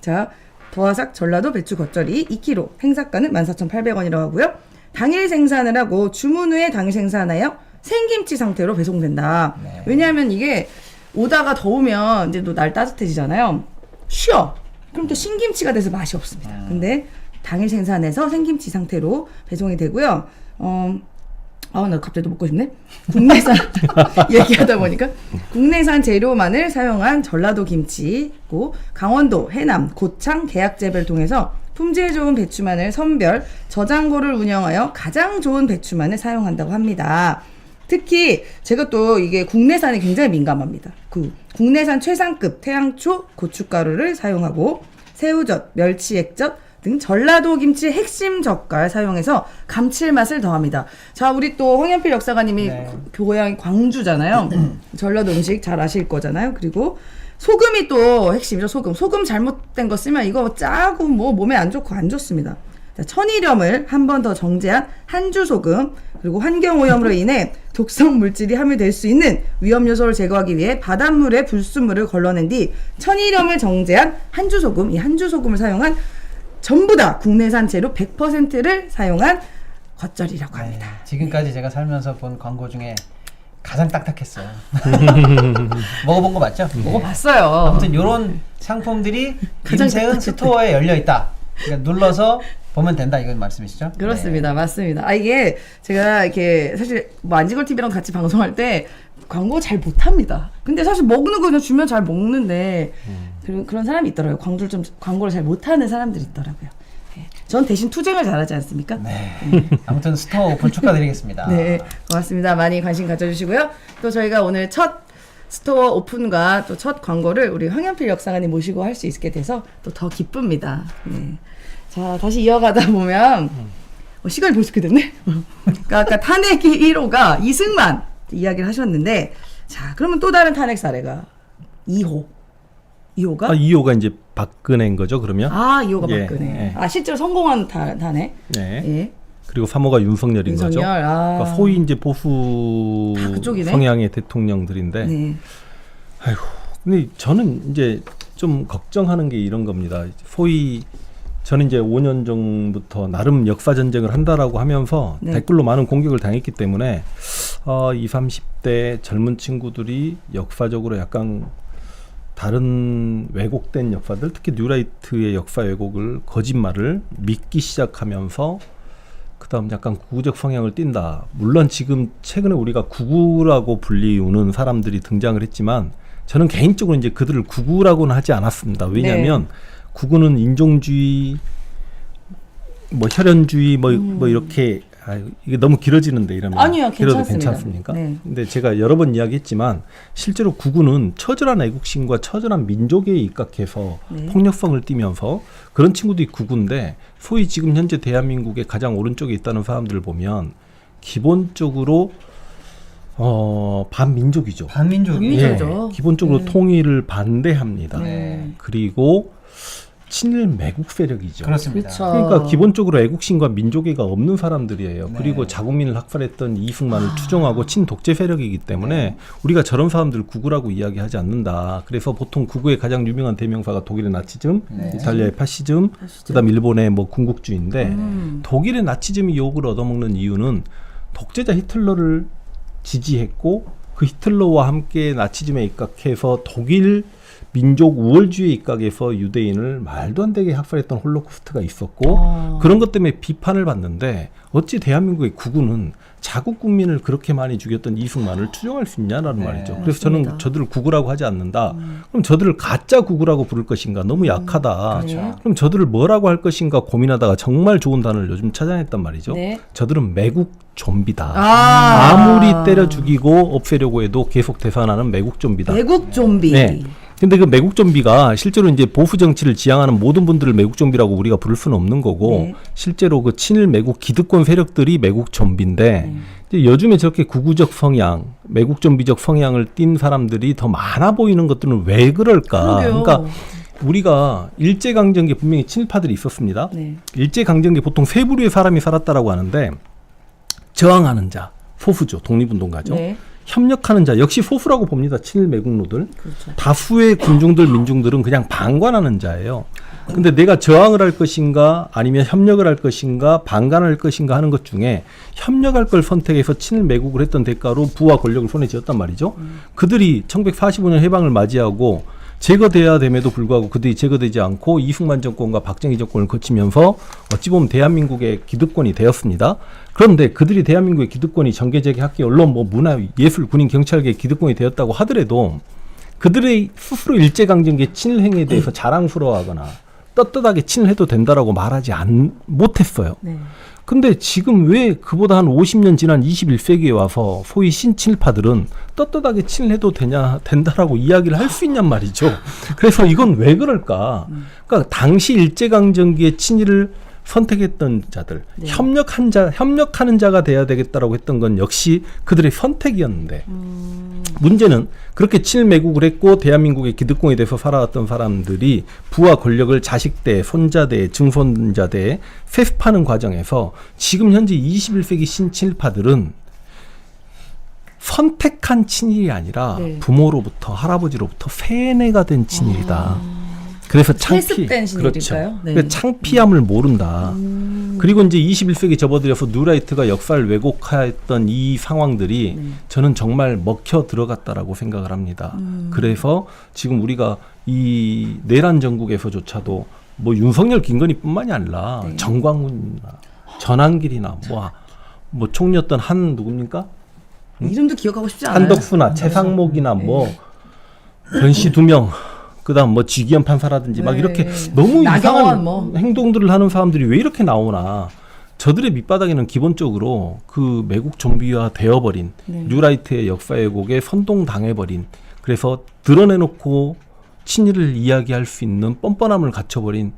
자, 도화삭 전라도 배추 겉절이 2kg 행사가는 14,800원이라고 하고요. 당일 생산을 하고 주문 후에 당일 생산하여 생김치 상태로 배송된다. 네. 왜냐하면 이게 오다가 더우면 이제 또 날 따뜻해지잖아요. 쉬어. 그럼 또 신김치가 돼서 맛이 없습니다. 근데 당일 생산해서 생김치 상태로 배송이 되고요. 나 갑자기 또 먹고 싶네. 국내산 얘기하다 보니까 국내산 재료만을 사용한 전라도 김치고 강원도, 해남, 고창 계약재배를 통해서 품질 좋은 배추만을 선별 저장고를 운영하여 가장 좋은 배추만을 사용한다고 합니다. 특히 제가 또 이게 국내산에 굉장히 민감합니다. 그 국내산 최상급 태양초 고춧가루를 사용하고 새우젓, 멸치액젓 등 전라도 김치 핵심 젓갈 사용해서 감칠맛을 더합니다. 자, 우리 또 황현필 역사가님이 네. 고향이 광주잖아요. 전라도 음식 잘 아실 거잖아요. 그리고 소금이 또 핵심이죠. 소금 잘못된 거 쓰면 이거 짜고 뭐 몸에 안 좋고 안 좋습니다. 자, 천일염을 한 번 더 정제한 한주 소금 그리고 환경 오염으로 인해 독성 물질이 함유될 수 있는 위험 요소를 제거하기 위해 바닷물에 불순물을 걸러낸 뒤 천일염을 정제한 한주 소금, 이 한주 소금을 사용한 전부 다 국내산 재료 100%를 사용한 겉절이라고 합니다. 네, 지금까지 제가 살면서 본 광고 중에 가장 딱딱했어요. 먹어본 거 맞죠? 먹어봤어요. 아무튼 이런 상품들이 가장 임세은 딱딱했대. 스토어에 열려 있다. 그러니까 눌러서 보면 된다 이건 말씀이시죠? 그렇습니다. 맞습니다. 이게 제가 이렇게 사실 뭐 안지걸 TV랑 같이 방송할 때 광고 잘 못합니다. 근데 사실 먹는 거 그냥 주면 잘 먹는데 그런 사람이 있더라고요. 광고를 잘 못하는 사람들이 있더라고요. 네. 전 대신 투쟁을 잘하지 않습니까? 네. 아무튼 스토어 오픈 축하드리겠습니다. 네, 고맙습니다. 많이 관심 가져주시고요. 또 저희가 오늘 첫 스토어 오픈과 또 첫 광고를 우리 황현필 역사관님 모시고 할 수 있게 돼서 또 더 기쁩니다. 네. 자, 다시 이어가다 보면 시간이 벌써 이렇게 됐네. 그러니까 아까 탄핵이 1호가 이승만 이야기를 하셨는데, 자, 그러면 또 다른 탄핵 사례가 2호. 2호가? 2호가 이제 박근혜인 거죠, 그러면? 2호가 예, 박근혜. 예. 실제로 성공한 탄핵. 네. 예. 그리고 3호가 윤석열인 거죠. 윤석열, 그러니까 소위 이제 보수 다 그쪽이네. 성향의 대통령들인데, 네. 아이고, 근데 저는 이제 좀 걱정하는 게 이런 겁니다. 소위 저는 이제 5년 전부터 나름 역사 전쟁을 한다라고 하면서 네. 댓글로 많은 공격을 당했기 때문에 20, 30대 젊은 친구들이 역사적으로 약간 다른 왜곡된 역사들, 특히 뉴라이트의 역사 왜곡을, 거짓말을 믿기 시작하면서 그다음 약간 구구적 성향을 띈다. 물론 지금 최근에 우리가 구구라고 불리우는 사람들이 등장을 했지만 저는 개인적으로 이제 그들을 구구라고는 하지 않았습니다. 왜냐하면 구구는 인종주의, 뭐 혈연주의, 뭐 이렇게 이게 너무 길어지는데 이러면 아니요, 길어도 괜찮습니다. 괜찮습니까? 네. 근데 제가 여러 번 이야기했지만 실제로 구구는 처절한 애국심과 처절한 민족에 입각해서 네. 폭력성을 띠면서 그런 친구들이 구구인데 소위 지금 현재 대한민국의 가장 오른쪽에 있다는 사람들을 보면 기본적으로 반민족이죠. 반민족이죠. 기본적으로 네. 통일을 반대합니다. 네. 그리고 친일 매국 세력이죠. 그렇습니다. 그렇죠. 그러니까 기본적으로 애국심과 민족애가 없는 사람들이에요. 네. 그리고 자국민을 학살했던 이승만을 추종하고 친독재 세력이기 때문에 우리가 저런 사람들을 구구라고 이야기하지 않는다. 그래서 보통 구구의 가장 유명한 대명사가 독일의 나치즘, 네. 이탈리아의 파시즘, 그다음 일본의 뭐 군국주의인데 독일의 나치즘이 욕을 얻어먹는 이유는 독재자 히틀러를 지지했고 그 히틀러와 함께 나치즘에 입각해서 독일 민족 우월주의에 입각해서 유대인을 말도 안 되게 학살했던 홀로코스트가 있었고 그런 것 때문에 비판을 받는데 어찌 대한민국의 구구는 자국 국민을 그렇게 많이 죽였던 이승만을 추종할 수 있냐라는 네, 말이죠. 그래서 저는 맞습니다. 저들을 구구라고 하지 않는다. 그럼 저들을 가짜 구구라고 부를 것인가? 너무 약하다. 그렇죠. 그럼 저들을 뭐라고 할 것인가 고민하다가 정말 좋은 단어를 요즘 찾아냈단 말이죠. 네. 저들은 매국 좀비다. 아. 아무리 때려 죽이고 없애려고 해도 계속 되살아나는 매국 좀비다. 외국 좀비. 네. 근데 그 매국 좀비가 실제로 이제 보수 정치를 지향하는 모든 분들을 매국 좀비라고 우리가 부를 수는 없는 거고 네. 실제로 그 친일 매국 기득권 세력들이 매국 좀비인데 이제 요즘에 저렇게 구구적 성향, 매국 좀비적 성향을 띤 사람들이 더 많아 보이는 것들은 왜 그럴까? 그러게요. 그러니까 우리가 일제강점기에 분명히 친일파들이 있었습니다. 네. 일제강점기에 보통 세 부류의 사람이 살았다라고 하는데 저항하는 자, 소수죠. 독립운동가죠. 네. 협력하는 자 역시 소수라고 봅니다. 친일 매국노들. 그렇죠. 다수의 군중들 민중들은 그냥 방관하는 자예요. 근데 내가 저항을 할 것인가 아니면 협력을 할 것인가 방관할 것인가 하는 것 중에 협력할 걸 선택해서 친일 매국을 했던 대가로 부와 권력을 손에 쥐었단 말이죠. 그들이 1945년 해방을 맞이하고 제거돼야 됨에도 불구하고 그들이 제거되지 않고 이승만 정권과 박정희 정권을 거치면서 어찌 보면 대한민국의 기득권이 되었습니다. 그런데 그들이 대한민국의 기득권이 정계제계 학계 언론 뭐 문화 예술 군인 경찰계의 기득권이 되었다고 하더라도 그들의 스스로 일제강점기의 친일 행위에 대해서 자랑스러워하거나 떳떳하게 친일해도 된다라고 말하지 못했어요. 네. 근데 지금 왜 그보다 한 50년 지난 21세기에 와서 소위 신친일파들은 떳떳하게 친일해도 된다라고 이야기를 할 수 있냔 말이죠. 그래서 이건 왜 그럴까? 그러니까 당시 일제강점기의 친일을 선택했던 자들, 네. 협력하는 자가 돼야 되겠다라고 했던 건 역시 그들의 선택이었는데 문제는 그렇게 친일 매국을 했고 대한민국의 기득권에 대해서 살아왔던 사람들이 부와 권력을 자식대, 손자대, 증손자대에 세습하는 과정에서 지금 현재 21세기 신친일파들은 선택한 친일이 아니라 네. 부모로부터 할아버지로부터 세뇌가 된 친일이다. 그래서 세습된 신일일까요? 그렇죠. 네. 그 창피함을 모른다. 그리고 이제 21세기 접어들여서 뉴라이트가 역사를 왜곡했던 이 상황들이 저는 정말 먹혀 들어갔다라고 생각을 합니다. 그래서 지금 우리가 이 내란 전국에서조차도 뭐 윤석열, 김건희뿐만이 아니라 네. 정광훈이나 전한길이나 뭐 총리였던 한 누굽니까? 이름도 기억하고 싶지 않아요. 한덕수나 최상목이나 뭐 변씨 2명. 그다음 뭐 지기현 판사라든지 막 네. 이렇게 너무 나경원 이상한 뭐. 행동들을 하는 사람들이 왜 이렇게 나오나. 저들의 밑바닥에는 기본적으로 그 매국 좀비화 되어버린 네. 뉴라이트의 역사 왜곡에 선동당해버린, 그래서 드러내놓고 친일을 이야기할 수 있는 뻔뻔함을 갖춰버린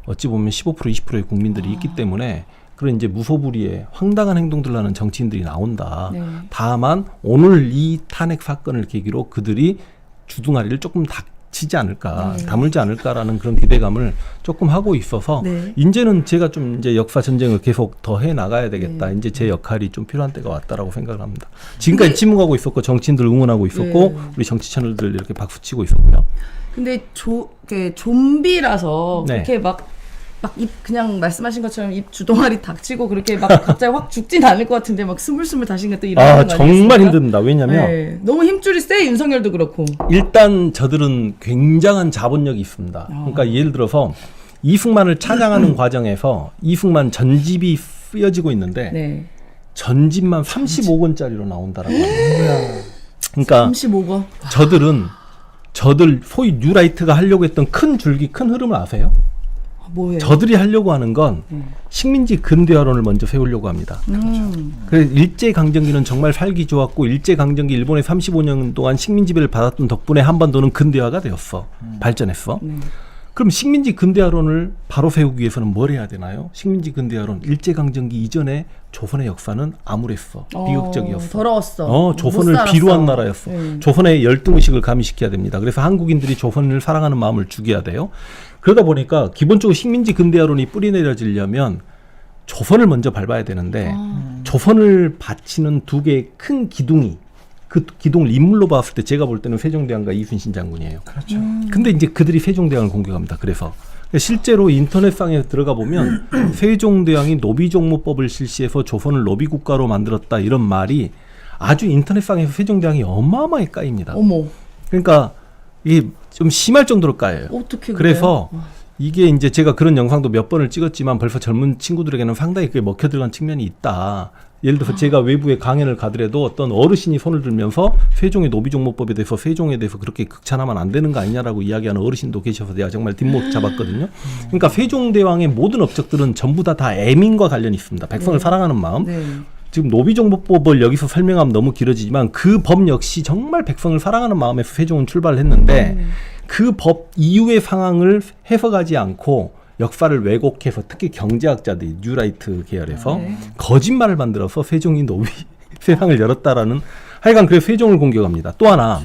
어찌 보면 15% 20%의 국민들이 있기 때문에 그런 이제 무소불위의 황당한 행동들을 하는 정치인들이 나온다. 네. 다만 오늘 이 탄핵 사건을 계기로 그들이 주둥아리를 조금 닥치지 않을까, 다물지 않을까라는 그런 기대감을 조금 하고 있어서 네. 이제는 제가 좀 이제 역사 전쟁을 계속 더 해 나가야 되겠다. 이제 제 역할이 좀 필요한 때가 왔다라고 생각을 합니다. 지금까지 침묵하고 있었고 정치인들 응원하고 있었고 우리 정치 채널들 이렇게 박수치고 있었고요. 근데 좀비라서 네. 그렇게 막 그냥 말씀하신 것처럼 입 주동아리 닥치고 그렇게 막 갑자기 확 죽진 않을 것 같은데 막 스물스물 다시는 또 일어나는 거 아니겠습니까? 정말 힘듭니다. 왜냐면 네. 너무 힘줄이 세 윤석열도 그렇고. 일단 저들은 굉장한 자본력이 있습니다. 그러니까 예를 들어서 이승만을 찬양하는 과정에서 이승만 전집이 쓰여지고 있는데 네. 전집만 35권짜리로 나온다라고 합니다. 그러니까 35권. 저들 소위 뉴라이트가 하려고 했던 큰 줄기, 큰 흐름을 아세요? 뭐예요? 저들이 하려고 하는 건 식민지 근대화론을 먼저 세우려고 합니다. 그래서 일제강점기는 정말 살기 좋았고 일제강점기 일본의 35년 동안 식민지배를 받았던 덕분에 한반도는 근대화가 되었어. 발전했어. 그럼 식민지 근대화론을 바로 세우기 위해서는 뭘 해야 되나요? 식민지 근대화론, 일제강점기 이전에 조선의 역사는 암울했어. 비극적이었어. 더러웠어. 조선을 못 살았어. 비루한 나라였어. 조선의 열등의식을 가미시켜야 됩니다. 그래서 한국인들이 조선을 사랑하는 마음을 죽여야 돼요. 그러다 보니까 기본적으로 식민지 근대화론이 뿌리내려지려면 조선을 먼저 밟아야 되는데 조선을 받치는 두 개의 큰 기둥이 그 기둥을 인물로 봤을 때 제가 볼 때는 세종대왕과 이순신 장군이에요. 그렇죠. 근데 이제 그들이 세종대왕을 공격합니다. 그래서 실제로 인터넷상에 들어가 보면 세종대왕이 노비종무법을 실시해서 조선을 노비국가로 만들었다 이런 말이 아주 인터넷상에서 세종대왕이 어마어마하게 까입니다. 어머. 그러니까 이게 좀 심할 정도로 까여요. 어떻게 그래서 이게 이제 제가 그런 영상도 몇 번을 찍었지만 벌써 젊은 친구들에게는 상당히 그게 먹혀 들어간 측면이 있다. 예를 들어서 제가 외부에 강연을 가더라도 어떤 어르신이 손을 들면서 세종의 노비종모법에 대해서 세종에 대해서 그렇게 극찬하면 안 되는 거 아니냐라고 이야기하는 어르신도 계셔서 내가 정말 뒷목 잡았거든요. 그러니까 세종대왕의 모든 업적들은 전부 다 애민과 관련이 있습니다. 백성을 사랑하는 마음. 네. 지금 노비종보법을 여기서 설명하면 너무 길어지지만 그 법 역시 정말 백성을 사랑하는 마음에서 세종은 출발을 했는데 그 법 이후의 상황을 해석하지 않고 역사를 왜곡해서 특히 경제학자들이 뉴라이트 계열에서 거짓말을 만들어서 세종이 노비 세상을 열었다라는 하여간 그래서 세종을 공격합니다. 또 하나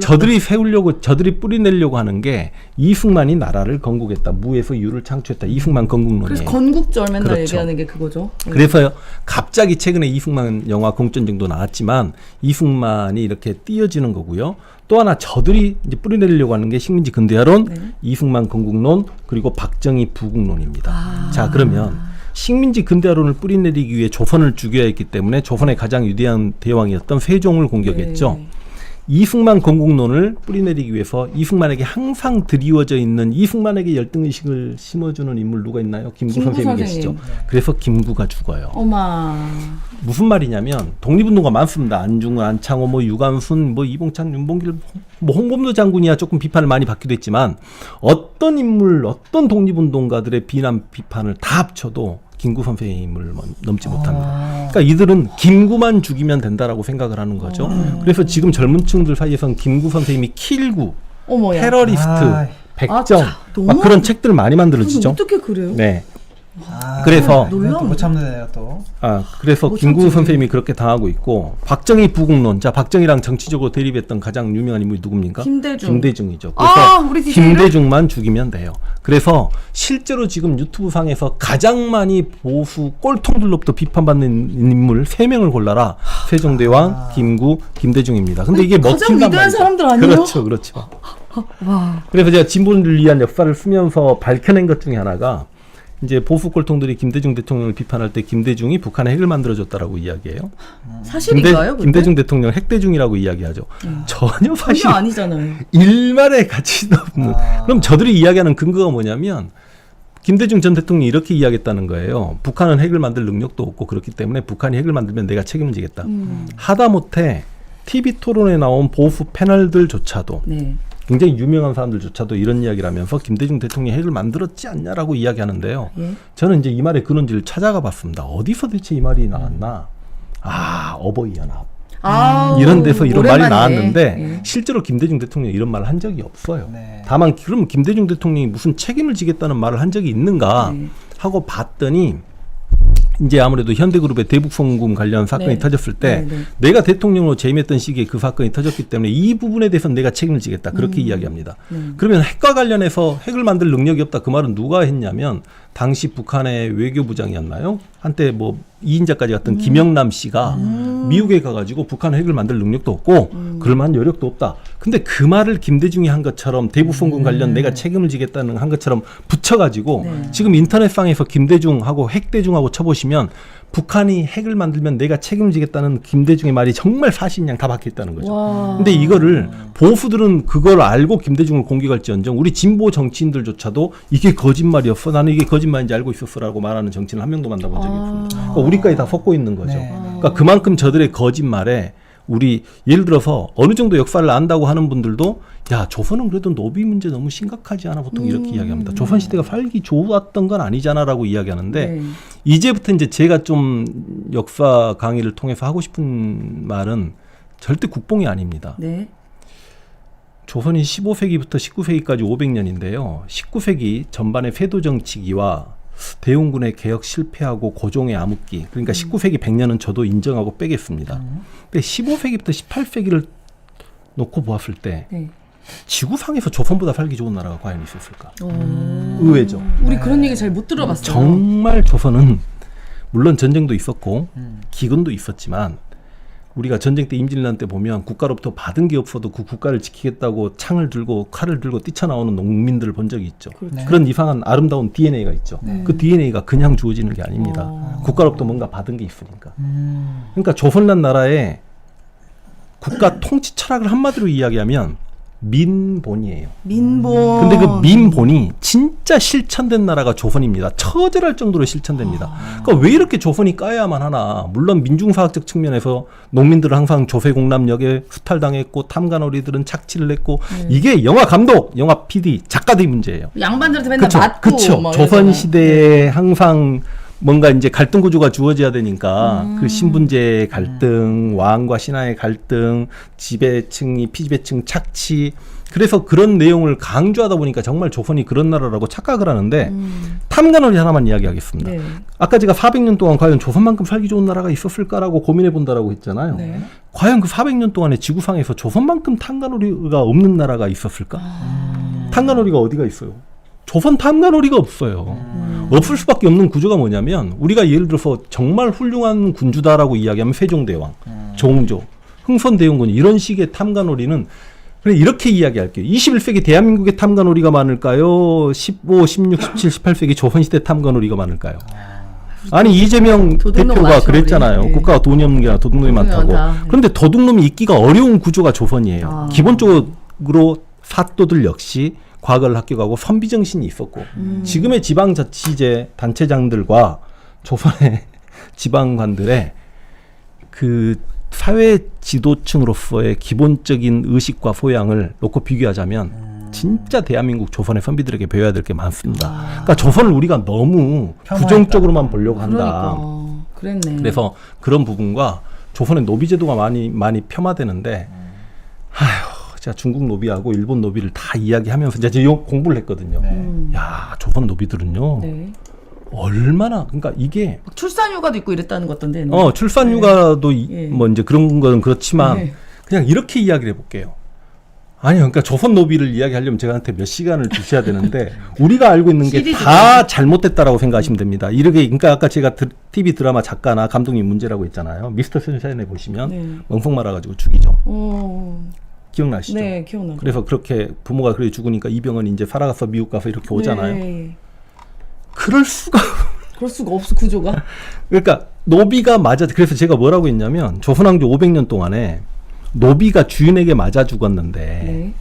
저들이 뿌리내려고 하는 게 이승만이 나라를 건국했다. 무에서 유를 창조했다. 이승만 건국론이에요. 그래서 건국절 맨날 그렇죠. 얘기하는 게 그거죠. 그래서 갑자기 최근에 이승만 영화 공전쟁도 나왔지만 이승만이 이렇게 띄어지는 거고요. 또 하나 저들이 이제 뿌리내리려고 하는 게 식민지 근대화론, 이승만 건국론, 그리고 박정희 부국론입니다. 자, 그러면 식민지 근대화론을 뿌리내리기 위해 조선을 죽여야 했기 때문에 조선의 가장 위대한 대왕이었던 세종을 공격했죠. 네. 이승만 건국론을 뿌리내리기 위해서 이승만에게 항상 드리워져 있는 이승만에게 열등의식을 심어주는 인물 누가 있나요? 김구 김구 선생님 선생님. 계시죠? 그래서 김구가 죽어요. 어마. 무슨 말이냐면 독립운동가 많습니다. 안중근, 안창호, 뭐 유관순, 뭐 이봉창, 윤봉길, 뭐 홍범도 장군이야 조금 비판을 많이 받기도 했지만 어떤 인물, 어떤 독립운동가들의 비난 비판을 다 합쳐도 김구 선생님을 넘지 못합니다. 그러니까 이들은 김구만 죽이면 된다라고 생각을 하는 거죠. 그래서 지금 젊은 층들 사이에서는 김구 선생님이 킬구, 어머야. 테러리스트, 백정 참, 너무- 막 그런 책들 많이 만들어지죠. 어떻게 그래요? 네. 그래서 못 참네요 또. 그래서 못 김구 참지. 선생님이 그렇게 당하고 있고 박정희 부국론. 자, 박정희랑 정치적으로 대립했던 가장 유명한 인물이 누굽니까? 김대중. 김대중이죠. 그래서 우리 디테일을? 김대중만 죽이면 돼요. 그래서 실제로 지금 유튜브 상에서 가장 많이 보수 꼴통들로부터 비판받는 인물 3명을 골라라. 세종대왕, 김구, 김대중입니다. 근데 이게 가장 먹힌단 위대한 말이죠. 사람들 아니에요? 그렇죠, 그렇죠. 그래서 제가 진보를 위한 역사를 쓰면서 밝혀낸 것 중에 하나가 이제 보수 꼴통들이 김대중 대통령을 비판할 때 김대중이 북한에 핵을 만들어줬다라고 이야기해요. 사실인가요? 김대중 대통령 핵대중이라고 이야기하죠. 전혀 사실 전혀 아니잖아요. 일말의 가치도 없는. 그럼 저들이 이야기하는 근거가 뭐냐면 김대중 전 대통령이 이렇게 이야기했다는 거예요. 북한은 핵을 만들 능력도 없고 그렇기 때문에 북한이 핵을 만들면 내가 책임을 지겠다. 하다못해 TV 토론에 나온 보수 패널들조차도 네. 굉장히 유명한 사람들조차도 이런 이야기를 하면서 김대중 대통령이 핵을 만들었지 않냐라고 이야기하는데요. 저는 이제 이 말의 근원지를 찾아가 봤습니다. 어디서 대체 이 말이 나왔나? 어버이연합. 이런 데서 이런 말이 나왔는데 실제로 김대중 대통령이 이런 말을 한 적이 없어요. 네. 다만 그럼 김대중 대통령이 무슨 책임을 지겠다는 말을 한 적이 있는가 하고 봤더니 이제 아무래도 현대그룹의 대북송금 관련 사건이 네. 터졌을 때 네, 네. 내가 대통령으로 재임했던 시기에 그 사건이 터졌기 때문에 이 부분에 대해서는 내가 책임을 지겠다. 그렇게 이야기합니다. 그러면 핵과 관련해서 핵을 만들 능력이 없다. 그 말은 누가 했냐면 당시 북한의 외교부장이었나요? 한때 뭐 2인자까지 갔던 김영남 씨가 미국에 가가지고 북한 핵을 만들 능력도 없고 그럴 만한 여력도 없다. 근데 그 말을 김대중이 한 것처럼 대북송금 관련 내가 책임을 지겠다는 한 것처럼 붙여가지고 지금 인터넷상에서 김대중하고 핵대중하고 쳐보시면 북한이 핵을 만들면 내가 책임을 지겠다는 김대중의 말이 정말 사실냥 다 박혀 있다는 거죠. 와. 근데 이거를 보수들은 그걸 알고 김대중을 공격할지언정 우리 진보 정치인들조차도 이게 거짓말이었어. 나는 이게 거짓말인지 알고 있었어라고 말하는 정치인을 한 명도 만나본 적이 없습니다. 그러니까 우리까지 다 섞고 있는 거죠. 네. 그러니까 그만큼 저들의 거짓말에 우리 예를 들어서 어느 정도 역사를 안다고 하는 분들도 야 조선은 그래도 노비 문제 너무 심각하지 않아 보통 이렇게 이야기합니다. 조선 시대가 살기 좋았던 건 아니잖아라고 이야기하는데 네. 이제부터 이제 제가 좀 역사 강의를 통해서 하고 싶은 말은 절대 국뽕이 아닙니다. 네. 조선이 15세기부터 19세기까지 500년인데요. 19세기 전반의 세도 정치기와 대웅군의 개혁 실패하고 고종의 암흑기 그러니까 19세기 100년은 저도 인정하고 빼겠습니다. 근데 15세기부터 18세기를 놓고 보았을 때 네. 지구상에서 조선보다 살기 좋은 나라가 과연 있었을까? 오. 의외죠. 우리 그런 얘기 잘 못 들어봤어요. 정말 조선은 물론 전쟁도 있었고 기근도 있었지만 우리가 전쟁 때 임진왜란 때 보면 국가로부터 받은 게 없어도 그 국가를 지키겠다고 창을 들고 칼을 들고 뛰쳐나오는 농민들을 본 적이 있죠. 네. 그런 이상한 아름다운 DNA가 있죠. 그 DNA가 그냥 주어지는 게 아닙니다. 국가로부터 뭔가 받은 게 있으니까. 그러니까 조선이라는 나라의 국가 통치 철학을 한마디로 이야기하면 민본이에요. 민본. 근데 그 민본이 진짜 실천된 나라가 조선입니다. 처절할 정도로 실천됩니다. 그러니까 왜 이렇게 조선이 까야만 하나. 물론 민중사학적 측면에서 농민들은 항상 조세공남역에 수탈당했고 탐관오리들은 착취를 했고 이게 영화 감독, 영화 PD, 작가들의 문제예요. 양반들한테 맨날 그쵸, 맞고 그쵸. 막 조선 이러잖아요. 시대에 항상 뭔가 이제 갈등 구조가 주어져야 되니까 그 신분제의 갈등, 왕과 신하의 갈등, 지배층이 피지배층 착취 그래서 그런 내용을 강조하다 보니까 정말 조선이 그런 나라라고 착각을 하는데 탐관오리 하나만 이야기하겠습니다. 네. 아까 제가 400년 동안 과연 조선만큼 살기 좋은 나라가 있었을까라고 고민해 본다라고 했잖아요. 네. 과연 그 400년 동안에 지구상에서 조선만큼 탐관오리가 없는 나라가 있었을까? 탐관오리가 어디가 있어요? 조선 탐관오리가 없어요. 없을 수밖에 없는 구조가 뭐냐면 우리가 예를 들어서 정말 훌륭한 군주다라고 이야기하면 세종대왕, 정조, 흥선대원군 이런 식의 탐관오리는 그래 이렇게 이야기할게요. 21세기 대한민국의 탐관오리가 많을까요? 15, 16, 17, 18세기 조선시대 탐관오리가 많을까요? 아니 이재명 도둑놈 대표가 많죠, 그랬잖아요. 우리. 네. 국가가 돈이 없는 게 아니라 도둑놈이 많다고. 많다. 그런데 도둑놈이 있기가 어려운 구조가 조선이에요. 아. 기본적으로 사또들 역시 과거를 합격하고 선비정신이 있었고 지금의 지방자치제 단체장들과 조선의 지방관들의 그 사회 지도층으로서의 기본적인 의식과 소양을 놓고 비교하자면 진짜 대한민국 조선의 선비들에게 배워야 될 게 많습니다. 그러니까 조선을 우리가 너무 폄하했다. 부정적으로만 보려고 한다. 그러니까. 그랬네. 그래서 그런 부분과 조선의 노비제도가 많이 폄하되는데 아휴 제가 중국 노비하고 일본 노비를 다 이야기하면서 제가 공부를 했거든요. 야 조선 노비들은요 네. 얼마나 그러니까 이게 막 출산휴가도 있고 이랬다는 것 같던데. 출산휴가도 예. 뭐 이제 그런 건 그렇지만 네. 그냥 이렇게 이야기를 해볼게요. 아니요, 그러니까 조선 노비를 이야기하려면 제가한테 몇 시간을 주셔야 되는데 우리가 알고 있는 게 다 잘못됐다라고 생각하시면 됩니다. 이렇게 그러니까 아까 제가 TV 드라마 작가나 감독님 문제라고 했잖아요. 미스터 선샤인에 보시면 네. 멍석 말아가지고 죽이죠. 어. 기억나시죠? 네, 기억나요. 그래서 그렇게 부모가 그렇게 죽으니까 이병헌이 이제 살아가서 미국 가서 이렇게 오잖아요. 네. 그럴 수가. 그럴 수가 없어 구조가. 그러니까 노비가 맞아. 그래서 제가 뭐라고 했냐면 조선왕조 500년 동안에 노비가 주인에게 맞아 죽었는데 네.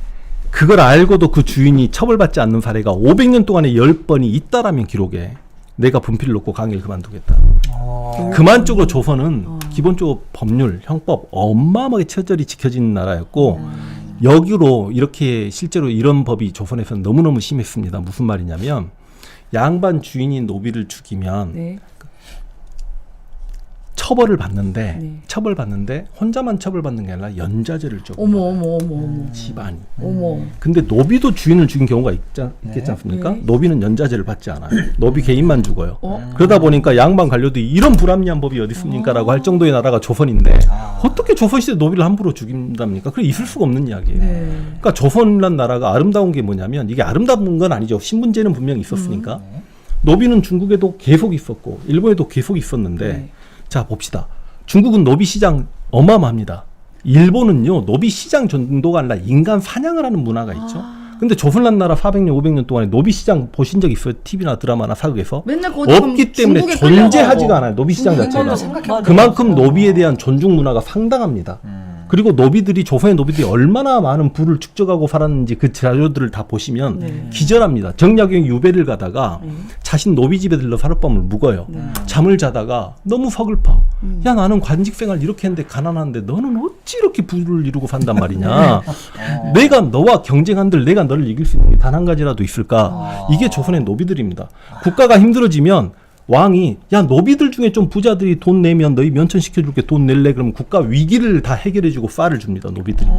그걸 알고도 그 주인이 처벌받지 않는 사례가 500년 동안에 10번이 있다라면 기록에 내가 분필을 놓고 강의를 그만두겠다. 그만쪽으로 조선은 기본적으로 법률, 형법 어마어마하게 처절히 지켜지는 나라였고 여기로 이렇게 실제로 이런 법이 조선에서는 너무너무 심했습니다. 무슨 말이냐면 양반 주인이 노비를 죽이면 네. 처벌을 받는데 네. 혼자만 처벌받는 게 아니라 연좌제를 줘. 어머. 집안이. 어머. 근데 노비도 주인을 죽인 경우가 있겠지 않습니까? 네. 노비는 연좌제를 받지 않아요. 노비 개인만 죽어요. 그러다 보니까 양반 관료들이 이런 불합리한 법이 어디 있습니까라고 할 정도의 나라가 조선인데 어떻게 조선시대 노비를 함부로 죽인답니까? 그게 있을 수가 없는 이야기예요. 네. 그러니까 조선이란 나라가 아름다운 게 뭐냐면 이게 아름다운 건 아니죠. 신분제는 분명히 있었으니까. 노비는 중국에도 계속 있었고 일본에도 계속 있었는데 네. 자 봅시다. 중국은 노비 시장 어마어마합니다. 일본은요 노비 시장 정도가 아니라 인간 사냥을 하는 문화가 있죠. 근데 조선란 나라 400년 500년 동안에 노비 시장 보신 적 있어요? TV나 드라마나 사극에서? 맨날 거기 없기 때문에 중국에 존재하지가 끌려가고. 않아요. 노비 시장 자체가. 맞아. 그만큼 노비에 대한 존중 문화가 상당합니다. 그리고 노비들이 조선의 노비들이 얼마나 많은 부를 축적하고 살았는지 그 자료들을 다 보시면 기절합니다. 정약용 유배를 가다가 자신 노비 집에 들러 하룻밤을 묵어요. 잠을 자다가 너무 서글퍼. 야 나는 관직 생활 이렇게 했는데 가난한데 너는 어찌 이렇게 부를 이루고 산단 말이냐. 내가 너와 경쟁한들 내가 너를 이길 수 있는 게 단 한 가지라도 있을까. 이게 조선의 노비들입니다. 국가가 힘들어지면 왕이 야 노비들 중에 좀 부자들이 돈 내면 너희 면천시켜줄게 돈 낼래 그러면 국가 위기를 다 해결해주고 쌀을 줍니다 노비들이.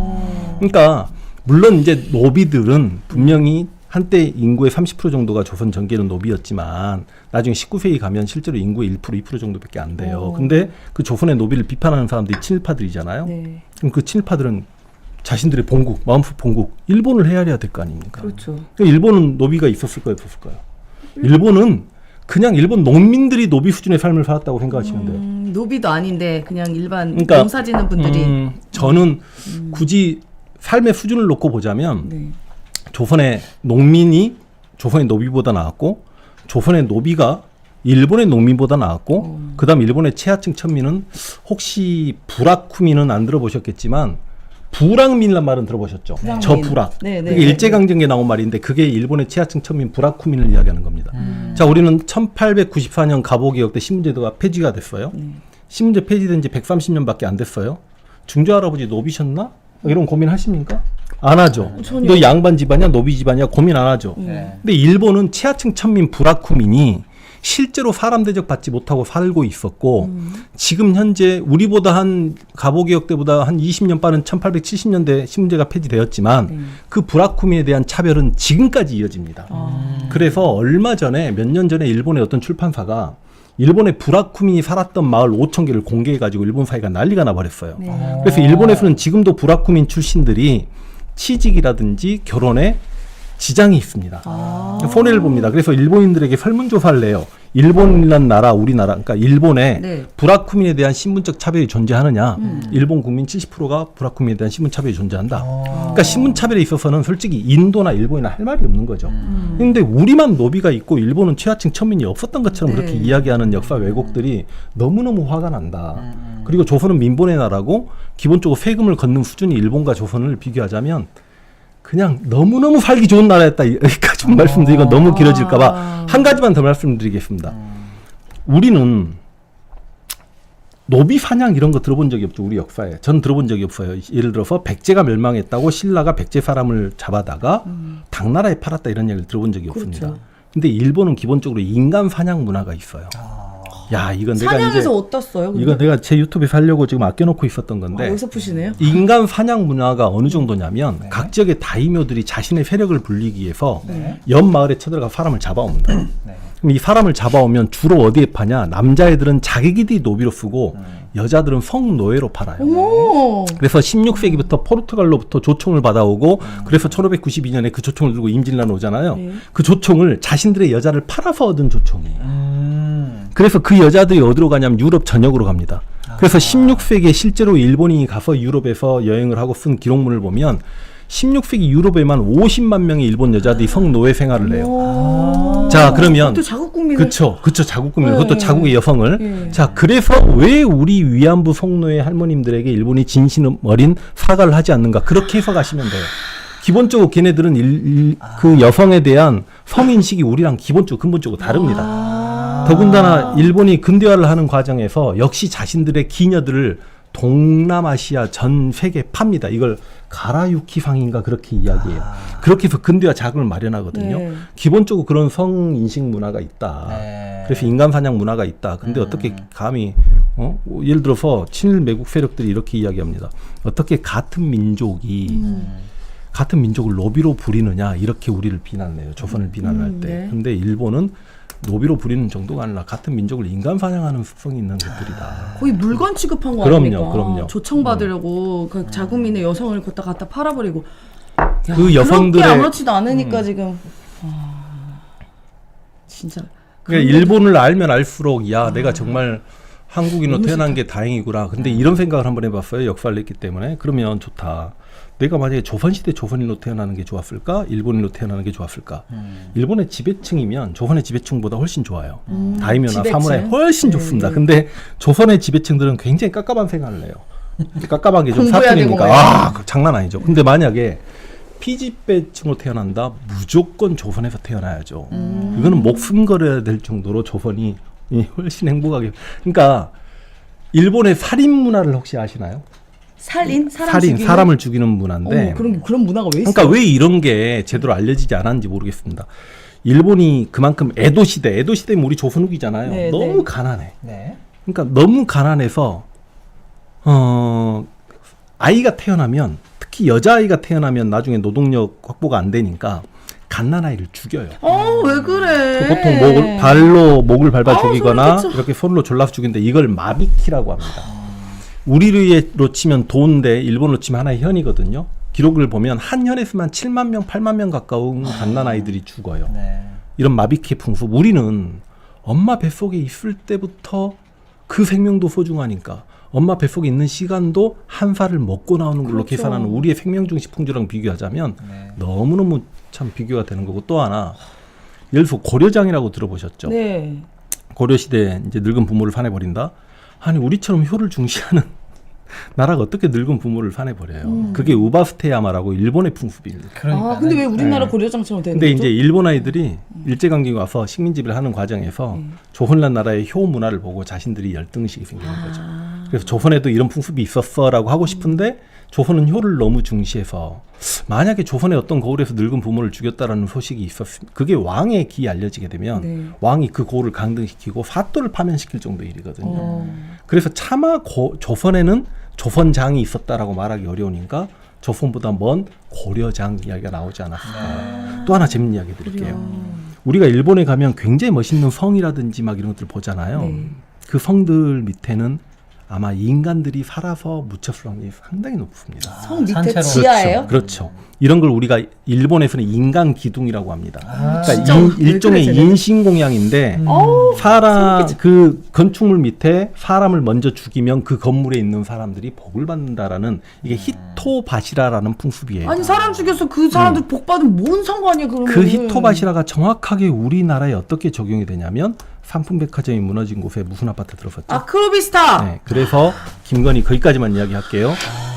그러니까 물론 이제 노비들은 분명히 한때 인구의 30% 정도가 조선 전계는 노비였지만 나중에 19세기 가면 실제로 인구의 1% 2% 정도밖에 안 돼요. 근데 그 조선의 노비를 비판하는 사람들이 친일파들이잖아요. 네. 그럼 그 친일파들은 자신들의 본국 마음속 본국 일본을 헤아려야 될 거 아닙니까? 그렇죠. 그러니까 일본은 노비가 있었을까요 없었을까요? 일본은 그냥 일본 농민들이 노비 수준의 삶을 살았다고 생각하시면 돼요. 노비도 아닌데 그냥 일반 그러니까, 농사짓는 분들이 저는 굳이 삶의 수준을 놓고 보자면 네. 조선의 농민이 조선의 노비보다 나았고 조선의 노비가 일본의 농민보다 나았고 그다음 일본의 최하층 천민은 혹시 부라쿠민은 안 들어보셨겠지만 부락민이란 말은 들어보셨죠? 부락민. 저 부락. 네, 네, 그게 일제강점기에 나온 말인데 그게 일본의 최하층 천민 부라쿠민을 이야기하는 겁니다. 자, 우리는 1894년 갑오개혁 때 신분제도가 폐지가 됐어요. 신분제 폐지된 지 130년밖에 안 됐어요. 중조할아버지 노비셨나? 이런 고민하십니까? 안 하죠. 전혀. 너 양반 집안이야 노비 집안이야 고민 안 하죠. 네. 근데 일본은 최하층 천민 부라쿠민이 실제로 사람 대접 받지 못하고 살고 있었고 지금 현재 우리보다 한 갑오개혁 때보다 한 20년 빠른 1870년대 신분제가 폐지되었지만 그 부라쿠민에 대한 차별은 지금까지 이어집니다. 그래서 얼마 전에 몇 년 전에 일본의 어떤 출판사가 일본의 부라쿠민이 살았던 마을 5,000개를 공개해가지고 일본 사회가 난리가 나버렸어요. 네. 그래서 일본에서는 지금도 부라쿠민 출신들이 취직이라든지 결혼에 지장이 있습니다. 손해를 봅니다. 그래서 일본인들에게 설문조사를 내요. 일본이란 나라, 우리나라, 그러니까 일본에 네. 부라쿠민에 대한 신분적 차별이 존재하느냐? 일본 국민 70%가 부라쿠민에 대한 신분 차별이 존재한다. 그러니까 신분 차별에 있어서는 솔직히 인도나 일본이나 할 말이 없는 거죠. 근데 우리만 노비가 있고 일본은 최하층 천민이 없었던 것처럼 네. 그렇게 이야기하는 역사 왜곡들이 너무너무 화가 난다. 그리고 조선은 민본의 나라고 기본적으로 세금을 걷는 수준이 일본과 조선을 비교하자면 그냥 너무너무 살기 좋은 나라였다. 여기까지 말씀드리고 너무 길어질까봐 한 가지만 더 말씀드리겠습니다. 우리는 노비 사냥 이런 거 들어본 적이 없죠. 우리 역사에. 전 들어본 적이 없어요. 예를 들어서 백제가 멸망했다고 신라가 백제 사람을 잡아다가 당나라에 팔았다 이런 얘기를 들어본 적이 없습니다. 그렇죠. 근데 일본은 기본적으로 인간 사냥 문화가 있어요. 야, 이건 내가 사냥에서 이제 어떻어요? 근데? 이거 내가 제 유튜브에 살려고 지금 아껴놓고 있었던 건데 여기서 푸시네요. 인간 사냥 문화가 어느 정도냐면 각 지역의 다이묘들이 자신의 세력을 불리기 위해서 옆 마을에 쳐들어가 사람을 잡아옵니다. 그럼 이 사람을 잡아오면 주로 어디에 파냐? 남자애들은 자기들이 노비로 쓰고 여자들은 성노예로 팔아요. 어머. 그래서 16세기부터 포르투갈로부터 조총을 받아오고 그래서 1592년에 그 조총을 들고 임진란 오잖아요. 그 조총을 자신들의 여자를 팔아서 얻은 조총이에요. 그래서 그 여자들이 어디로 가냐면 유럽 전역으로 갑니다. 그래서 16세기에 실제로 일본인이 가서 유럽에서 여행을 하고 쓴 기록문을 보면 16세기 유럽에만 50만 명의 일본 여자들이 성노예 생활을 해요. 자, 그러면 또 자국 국민을 그쵸 자국 국민 네. 그것도 자국의 여성을 네. 자 그래서 왜 우리 위안부 성노예 할머님들에게 일본이 진심 어린 사과를 하지 않는가 그렇게 해석하시면 돼요. 기본적으로 걔네들은 그 여성에 대한 성인식이 우리랑 기본적으로 근본적으로 다릅니다. 더군다나 일본이 근대화를 하는 과정에서 역시 자신들의 기녀들을 동남아시아 전 세계에 팝니다. 이걸 가라유키상인가 그렇게 이야기해요. 그렇게 해서 근대화 자금을 마련하거든요. 네. 기본적으로 그런 성인식 문화가 있다. 네. 그래서 인간 사냥 문화가 있다. 근데 어떻게 감히 예를 들어서 친일 매국 세력들이 이렇게 이야기합니다. 어떻게 같은 민족이 같은 민족을 노비로 부리느냐 이렇게 우리를 비난해요. 조선을 비난할 때. 네. 근데 일본은 노비로 부리는 정도가 아니라 같은 민족을 인간 사냥하는 습성이 있는 것들이다. 거의 물건 취급한 거 그럼요, 아닙니까? 그럼요. 조청받으려고 그 자국민의 여성을 갖다 팔아버리고 그 여성들의 그렇게 아무렇지도 않으니까 지금 진짜 그러니까 일본을 알면 알수록 야 내가 정말 한국인으로 너무 태어난 게 다행이구나. 근데 이런 생각을 한번 해봤어요. 역사를 했기 때문에. 그러면 좋다. 내가 만약에 조선시대 조선인으로 태어나는 게 좋았을까? 일본인으로 태어나는 게 좋았을까? 일본의 지배층이면 조선의 지배층보다 훨씬 좋아요. 다이묘나 지배층? 사무라이 훨씬 네, 좋습니다. 네. 근데 조선의 지배층들은 굉장히 깝깝한 생각을 해요. 깝깝한 게 좀 공부해야 되고 사투리니까 그 장난 아니죠. 근데 만약에 피지배층으로 태어난다? 무조건 조선에서 태어나야죠. 이거는 목숨 걸어야 될 정도로 조선이 훨씬 행복하게. 그러니까 일본의 살인 문화를 혹시 아시나요? 살인 사람을 죽이는 문화인데. 그런 문화가 왜 있어? 그러니까 왜 이런 게 제대로 알려지지 않았는지 모르겠습니다. 일본이 그만큼 에도 시대면 우리 조선 후기잖아요. 네, 너무 네. 가난해. 네. 그러니까 너무 가난해서 아이가 태어나면 특히 여자아이가 태어나면 나중에 노동력 확보가 안 되니까 갓난아이를 죽여요. 왜 그래? 보통 발로 목을 밟아 아우, 죽이거나 소름 끼쳐. 이렇게 손으로 졸라서 죽이는데 이걸 마비키라고 합니다. 우리로 치면 도인데 일본으로 치면 하나의 현이거든요. 기록을 보면 한 현에서만 7만 명, 8만 명 가까운 갓난아이들이 죽어요. 네. 이런 마비키의 풍습. 우리는 엄마 뱃속에 있을 때부터 그 생명도 소중하니까 엄마 뱃속에 있는 시간도 한 살을 먹고 나오는 걸로 그렇죠. 계산하는 우리의 생명중시 풍조랑 비교하자면 네. 너무너무 참 비교가 되는 거고 또 하나 예를 들어서 고려장이라고 들어보셨죠? 네. 고려시대에 이제 늙은 부모를 산해버린다? 아니 우리처럼 효를 중시하는 나라가 어떻게 늙은 부모를 산해버려요? 그게 우바스테야마라고 일본의 풍습입니다. 그러니까. 근데 왜 우리나라 고려장처럼 되는 근데 거죠? 이제 일본 아이들이 일제강점기 와서 식민지배를 하는 과정에서 조선란 나라의 효 문화를 보고 자신들이 열등의식이 생기는 거죠. 그래서 조선에도 이런 풍습이 있었어라고 하고 싶은데 조선은 효를 너무 중시해서 만약에 조선의 어떤 거울에서 늙은 부모를 죽였다라는 소식이 있었으면 그게 왕의 기에 알려지게 되면 네. 왕이 그 고을을 강등시키고 사또를 파면시킬 정도 일이거든요. 그래서 차마 조선에는 조선장이 있었다라고 말하기 어려우니까 조선보다 먼 고려장 이야기가 나오지 않았을까. 또 하나 재밌는 이야기 드릴게요. 우리가 일본에 가면 굉장히 멋있는 성이라든지 막 이런 것들 보잖아요. 네. 그 성들 밑에는 아마 인간들이 살아서 묻혔을 확률이 상당히 높습니다. 성 밑에 산채로. 지하예요? 그렇죠. 이런 걸 우리가 일본에서는 인간 기둥이라고 합니다. 그러니까 진짜? 왜 일종의 그래, 쟤네들? 인신공양인데 어우, 사람 그 건축물 밑에 사람을 먼저 죽이면 그 건물에 있는 사람들이 복을 받는다라는 이게 히토바시라라는 풍습이에요. 아니 사람 죽여서 그 사람들 복 받으면 뭔 상관이야 그러면? 그 히토바시라가 정확하게 우리나라에 어떻게 적용이 되냐면 삼풍백화점이 무너진 곳에 무슨 아파트 들어섰죠? 아크로비스타. 네, 그래서 김건희 거기까지만 이야기할게요.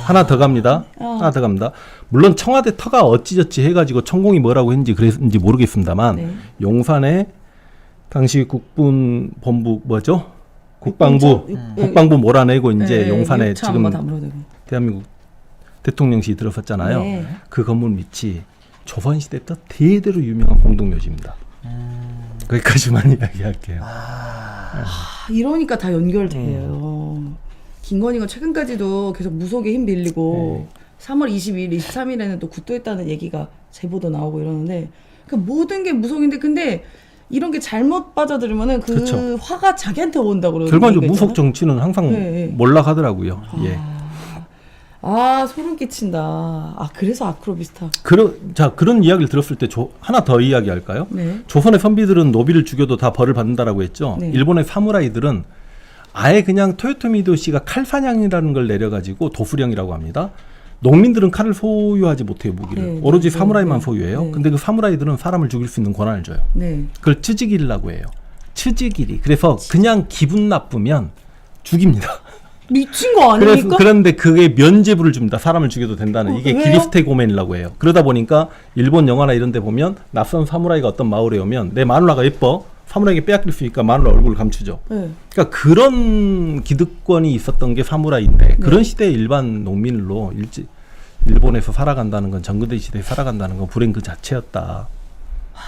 하나 더 갑니다. 하나 더 갑니다. 물론 청와대 터가 어찌저찌 해가지고 천공이 뭐라고 했는지 그랬는지 모르겠습니다만 네. 용산에 당시 국군본부 뭐죠? 국방부 육- 국방부 몰아내고 이제 네, 용산에 육차 지금 한번 다 물어대고. 대한민국 대통령실이 들어섰잖아요. 네. 그 건물 밑이 조선시대 때 대대로 유명한 공동묘지입니다. 거기까지만 이야기할게요. 이러니까 다 연결돼요. 김건희가 최근까지도 계속 무속에 힘 빌리고 3월 22일, 23일에는 또 굿도했다는 얘기가 제보도 나오고 이러는데 그 모든 게 무속인데 근데 이런 게 잘못 빠져들면은 그 그쵸. 화가 자기한테 온다고 그러는 결과적으로 거 무속 있잖아요. 정치는 항상 네, 네. 몰락하더라고요. 예. 소름 끼친다. 그래서 아크로비스타. 그런 이야기를 들었을 때 하나 더 이야기할까요? 네. 조선의 선비들은 노비를 죽여도 다 벌을 받는다라고 했죠. 네. 일본의 사무라이들은 아예 그냥 토요토미 히데요시가 칼사냥이라는 걸 내려가지고 도수령이라고 합니다. 농민들은 칼을 소유하지 못해요, 무기를. 네, 오로지 네, 사무라이만 네, 소유해요. 네. 근데 그 사무라이들은 사람을 죽일 수 있는 권한을 줘요. 네. 그걸 츠지기리라고 해요. 츠지기리. 그래서 그냥 기분 나쁘면 죽입니다. 미친 거 아닙니까? 그런데 그게 면죄부를 줍니다. 사람을 죽여도 된다는. 이게 왜요? 기리스테 고멘이라고 해요. 그러다 보니까 일본 영화나 이런 데 보면 낯선 사무라이가 어떤 마을에 오면 내 마누라가 예뻐. 사무라이에게 빼앗길 수 있으니까 마누라 얼굴을 감추죠. 네. 그러니까 그런 기득권이 있었던 게 사무라이인데 그런 시대의 일반 농민으로 일본에서 살아간다는 건 정근대 시대에 살아간다는 건 불행 그 자체였다.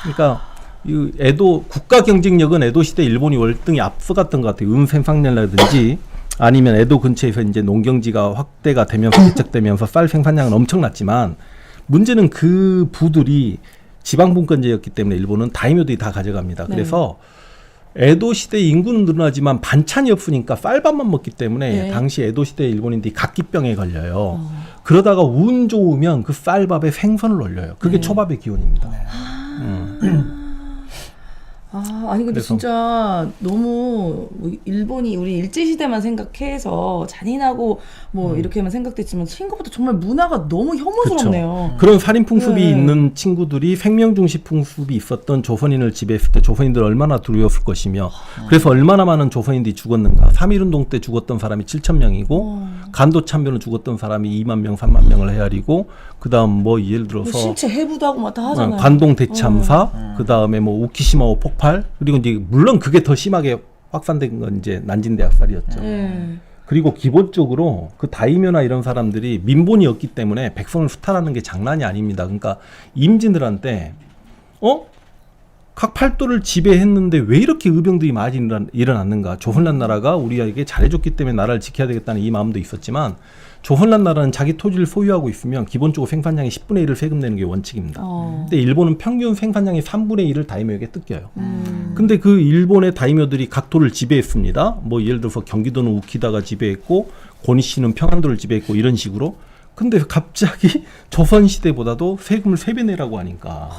그러니까 이 에도 국가 경쟁력은 에도 시대 일본이 월등히 앞서갔던 것 같아요. 생산량이라든지 아니면 에도 근처에서 이제 농경지가 확대가 되면서 개척되면서 쌀 생산량은 엄청났지만 문제는 그 부들이 지방 분권제였기 때문에 일본은 다이묘들이 다 가져갑니다. 네. 그래서 에도 시대 인구는 늘어나지만 반찬이 없으니까 쌀밥만 먹기 때문에 네. 당시 에도 시대 일본인들이 각기병에 걸려요. 그러다가 운 좋으면 그 쌀밥에 생선을 올려요. 그게 네. 초밥의 기원입니다. 아니 근데 그래서- 진짜 너무 일본이 우리 일제시대만 생각해서 잔인하고 뭐 이렇게만 생각됐지만 생각보다 정말 문화가 너무 혐오스럽네요. 그런 살인 풍습이 네. 있는 친구들이 생명중시 풍습이 있었던 조선인을 지배했을 때 조선인들 얼마나 두려웠을 것이며 그래서 얼마나 많은 조선인들이 죽었는가. 3.1운동 때 죽었던 사람이 7,000명이고 간도 참변으로 죽었던 사람이 2만 명, 3만 명을 헤아리고 그 다음 뭐 예를 들어서 뭐 신체 해부도 하고 막 다 하잖아요. 관동 대참사, 그 다음에 뭐 우키시마 폭발, 그리고 이제 물론 그게 더 심하게 확산된 건 이제 난징대학살이었죠. 네. 그리고 기본적으로 그 다이묘나 이런 사람들이 민본이었기 때문에 백성을 수탈하는 게 장난이 아닙니다. 그러니까 임진들한테 각 팔도를 지배했는데 왜 이렇게 의병들이 많이 일어났는가. 조선란 나라가 우리에게 잘해줬기 때문에 나라를 지켜야 되겠다는 이 마음도 있었지만 조선란 나라는 자기 토지를 소유하고 있으면 기본적으로 생산량의 10분의 1을 세금 내는 게 원칙입니다. 근데 일본은 평균 생산량의 3분의 1을 다이묘에게 뜯겨요. 근데 그 일본의 다이묘들이 각도를 지배했습니다. 뭐 예를 들어서 경기도는 우키다가 지배했고 고니시는 평안도를 지배했고 이런 식으로. 근데 갑자기 조선시대보다도 세금을 3배 내라고 하니까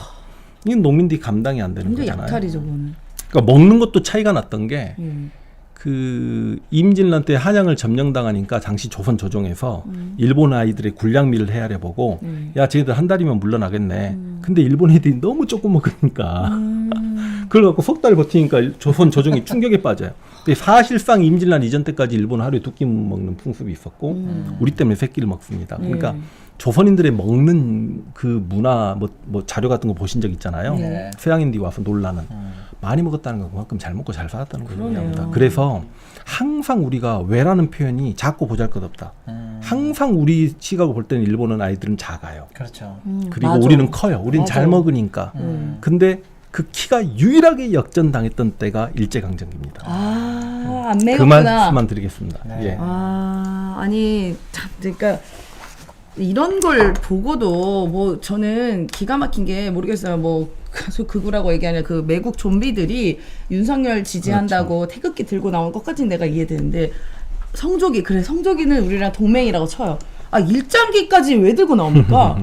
이건 농민들이 감당이 안 되는 완전 거잖아요. 약탈이죠, 그거는. 그러니까 먹는 것도 차이가 났던 게 음. 그 임진란 때 한양을 점령당하니까 당시 조선 조정에서 일본 아이들의 군량미를 헤아려 보고 야 쟤들 한 달이면 물러나겠네. 근데 일본 애들이 너무 조금 먹으니까 그걸 갖고 석 달 버티니까 조선 조정이 충격에 빠져요. 근데 사실상 임진란 이전 때까지 일본은 하루에 2끼 먹는 풍습이 있었고 우리 때문에 3끼를 먹습니다. 그러니까 조선인들의 먹는 그 문화 뭐 자료 같은 거 보신 적 있잖아요. 네. 서양인들이 와서 놀라는 많이 먹었다는 건 그만큼 잘 먹고 잘 살았다는 걸 그러네요. 의미합니다. 그래서 항상 우리가 왜라는 표현이 작고 보잘것없다. 항상 우리 시각을 볼 때는 일본은 아이들은 작아요. 그렇죠. 그리고 맞아. 우리는 커요. 우리는 잘 맞아. 먹으니까. 근데 그 키가 유일하게 역전당했던 때가 일제강점기입니다. 안 그 매겼구나. 말씀만 드리겠습니다. 네. 예. 아니 참 그러니까 이런 걸 보고도 뭐 저는 기가 막힌 게 모르겠어요. 뭐 가수 극우라고 얘기하는 그 매국 좀비들이 윤석열 지지한다고 태극기 들고 나온 것까지는 내가 이해되는데 성조기는 우리랑 동맹이라고 쳐요. 일장기까지 왜 들고 나옵니까?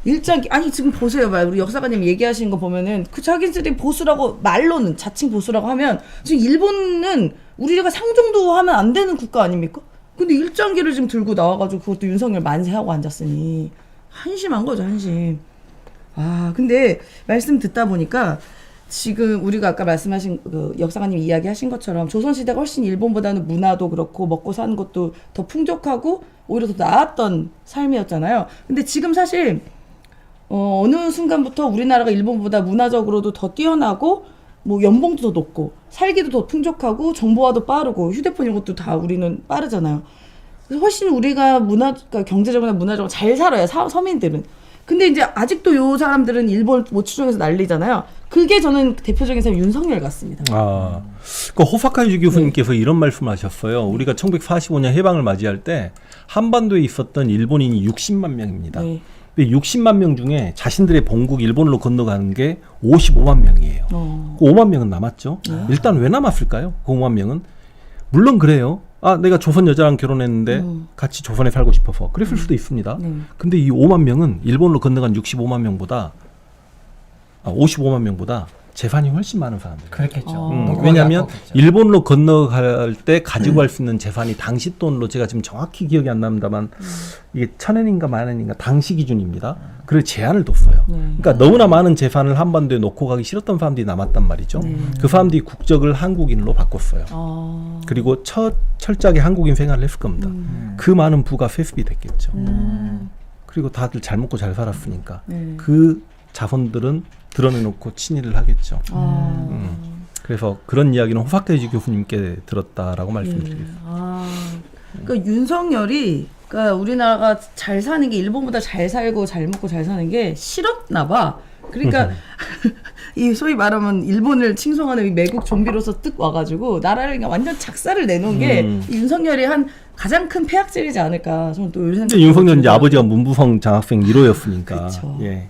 일장기 아니 지금 보세요. 우리 역사가님 얘기하시는 거 보면은 그 자기들이 보수라고 말로는 자칭 보수라고 하면 지금 일본은 우리가 상종도 하면 안 되는 국가 아닙니까? 근데 일장기를 지금 들고 나와가지고 그것도 윤석열 만세하고 앉았으니 한심한 거죠, 한심. 근데 말씀 듣다 보니까 지금 우리가 아까 말씀하신 그 역사가님 이야기하신 것처럼 조선시대가 훨씬 일본보다는 문화도 그렇고 먹고 사는 것도 더 풍족하고 오히려 더 나았던 삶이었잖아요. 근데 지금 사실 어느 순간부터 우리나라가 일본보다 문화적으로도 더 뛰어나고 뭐 연봉도 더 높고 살기도 더 풍족하고 정보화도 빠르고 휴대폰 이런 것도 다 우리는 빠르잖아요. 그래서 훨씬 우리가 그러니까 경제적으로나 문화적으로 잘 살아요. 서민들은. 근데 이제 아직도 요 사람들은 일본 못 추종해서 난리잖아요. 그게 저는 대표적인 사람 윤석열 같습니다. 그 호사카이주 교수님께서 이런 말씀하셨어요. 우리가 1945년 해방을 맞이할 때 한반도에 있었던 일본인이 60만 명입니다. 네. 근데 60만 명 중에 자신들의 본국 일본으로 건너가는 게 55만 명이에요. 그 5만 명은 남았죠. 일단 왜 남았을까요? 그 5만 명은 물론 그래요. 내가 조선 여자랑 결혼했는데 같이 조선에 살고 싶어서 그랬을 수도 있습니다. 근데 이 5만 명은 일본으로 건너간 65만 명보다 55만 명보다 재산이 훨씬 많은 사람들. 그렇겠죠. 왜냐하면 일본으로 건너갈 때 가지고 갈 수 있는 재산이 당시 돈으로 제가 지금 정확히 기억이 안 납니다만 이게 1,000엔인가 10,000엔인가 당시 기준입니다. 그래서 제한을 뒀어요. 그러니까 너무나 많은 재산을 한반도에 놓고 가기 싫었던 사람들이 남았단 말이죠. 그 사람들이 국적을 한국인으로 바꿨어요. 그리고 철저하게 한국인 생활을 했을 겁니다. 그 많은 부가 세습이 됐겠죠. 그리고 다들 잘 먹고 잘 살았으니까 그 자손들은 드러내놓고 친일을 하겠죠. 그래서 그런 이야기는 호사카이지 교수님께 들었다라고 말씀드리겠습니다. 그러니까 윤석열이 그러니까 우리나라가 잘 사는 게 일본보다 잘 살고 잘 먹고 잘 사는 게 싫었나 봐. 그러니까 이 소위 말하면 일본을 칭송하는 이 매국 좀비로서 뜩 와가지고 나라를 그냥 완전 작사를 내놓은 게 이 윤석열이 한 가장 큰 폐악질이지 않을까. 저는 또 이런 생각. 윤석열 이제 아버지가 문부성 장학생 1호였으니까. 그쵸. 예.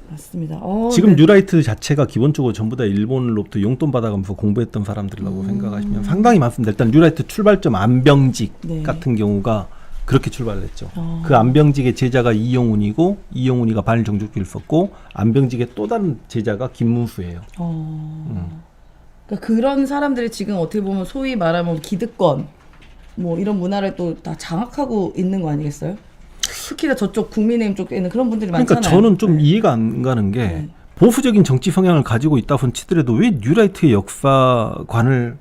맞습니다. 지금 네. 뉴라이트 자체가 기본적으로 전부 다 일본으로부터 용돈 받아가면서 공부했던 사람들이라고 생각하시면 상당히 많습니다. 일단 뉴라이트 출발점 안병직 네. 같은 경우가 그렇게 출발을 했죠. 그 안병직의 제자가 이영훈이고 이영훈이가 반일정족주의를 썼고 안병직의 또 다른 제자가 김문수예요. 그러니까 그런 사람들이 지금 어떻게 보면 소위 말하면 기득권 뭐 이런 문화를 또 다 장악하고 있는 거 아니겠어요? 특히나 저쪽 국민의힘 쪽에는 그런 분들이 그러니까 많잖아요. 저는 좀 이해가 안 가는 게 네. 보수적인 정치 성향을 가지고 있다곤 치더라도 왜 뉴라이트의 역사관을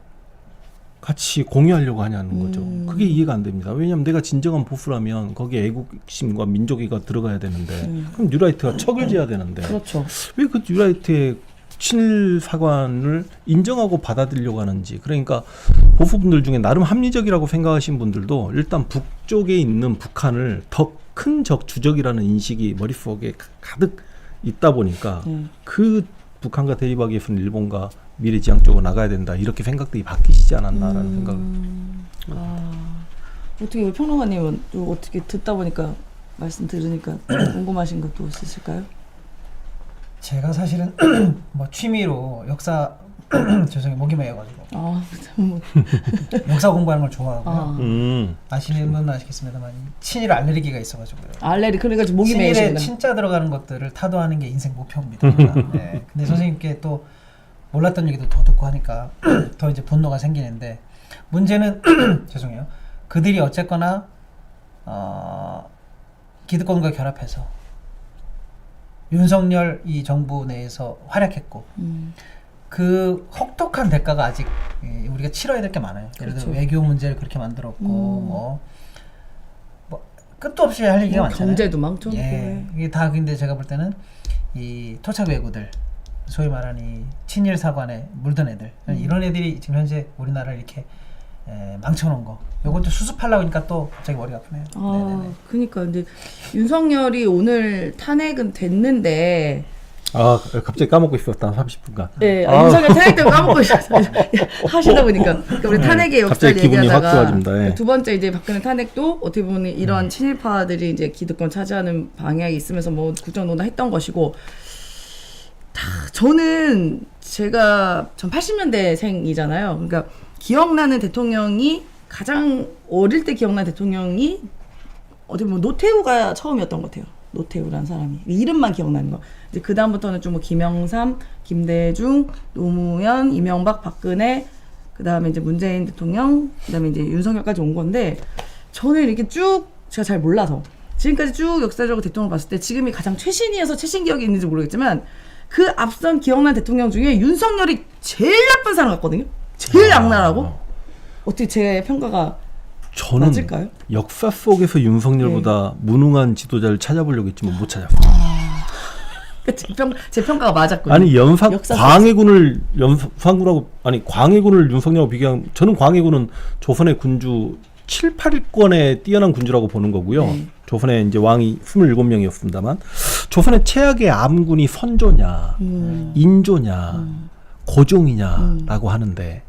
같이 공유하려고 하냐는 거죠. 그게 이해가 안 됩니다. 왜냐하면 내가 진정한 보수라면 거기에 애국심과 민족의가 들어가야 되는데 그럼 뉴라이트가 척을 지어야 되는데 그렇죠. 왜 그 뉴라이트의 친일사관을 인정하고 받아들이려고 하는지. 그러니까 보수분들 중에 나름 합리적이라고 생각하신 분들도 일단 북쪽에 있는 북한을 더 큰 적, 주적이라는 인식이 머릿속에 가득 있다 보니까 그 북한과 대립하기 위해서는 일본과 미래지향 쪽으로 나가야 된다. 이렇게 생각들이 바뀌시지 않았나라는 생각을. 어떻게 우리 평론가님은 또 어떻게 듣다 보니까 말씀 들으니까 궁금하신 것도 있으실까요? 제가 사실은 뭐 취미로 역사 죄송해요 목이 메여가지고 참 역사 공부하는 걸 좋아하고요. 음. 아시는 분은 아시겠습니다만 친일 알레르기가 있어가지고요. 알레르기 그러니까 목이 친일에 메이시구나. 친자 들어가는 것들을 타도하는 게 인생 목표입니다. 네. 근데 선생님께 또 몰랐던 얘기도 더 듣고 하니까 더 이제 분노가 생기는데 문제는 죄송해요. 그들이 어쨌거나 기득권과 결합해서 윤석열 이 정부 내에서 활약했고 그 혹독한 대가가 아직 우리가 치러야 될 게 많아요. 예를 들어 그렇죠. 외교 문제를 그렇게 만들었고 뭐 끝도 없이 할 얘기가 많잖아요. 경제도 망쳐놓고. 예, 이게 다 근데 제가 볼 때는 이 토착 외구들 소위 말하는 이 친일 사관에 물든 애들 이런 애들이 지금 현재 우리나라를 이렇게 망쳐놓은 거. 요것도 수습하려고 하니까 또 갑자기 머리가 아프네요. 네네네. 그러니까 근데 윤석열이 오늘 탄핵은 됐는데. 아, 갑자기 까먹고 있었다. 30분간. 네, 윤석열 탄핵 때문에 까먹고 있었어요. 하시다 보니까. 그러니까 우리 탄핵의 역사를 갑자기 기분이 확 얘기하다가 좋아집니다. 예. 두 번째 이제 박근혜 탄핵도 어떻게 보면 이런 친일파들이 이제 기득권 차지하는 방향이 있으면서 뭐 국정농단 했던 것이고 저는 전 80년대생이잖아요. 그러니까 기억나는 대통령이 가장 어릴 때 기억나는 대통령이 어떻게 보면 노태우가 처음이었던 것 같아요. 노태우라는 사람이 이름만 기억나는 거. 이제 그 다음부터는 좀 뭐 김영삼, 김대중, 노무현, 이명박, 박근혜, 그 다음에 이제 문재인 대통령, 그 다음에 이제 윤석열까지 온 건데 저는 이렇게 쭉 제가 잘 몰라서 지금까지 쭉 역사적으로 대통령을 봤을 때 지금이 가장 최신이어서 최신 기억이 있는지 모르겠지만 그 앞선 기억나는 대통령 중에 윤석열이 제일 나쁜 사람 같거든요. 제일 악랄하고. 어떻게 제 평가가 저는 맞을까요? 역사 속에서 윤석열보다 무능한 지도자를 찾아보려고 했지만 못 찾았어요. 제 평가가 맞았군요. 아니 역사 광해군을 윤석열하고 비교하면 저는 광해군은 조선의 군주 7, 8위권에 뛰어난 군주라고 보는 거고요. 조선에 이제 왕이 27명이었습니다만 조선의 최악의 암군이 선조냐, 인조냐, 고종이냐라고 하는데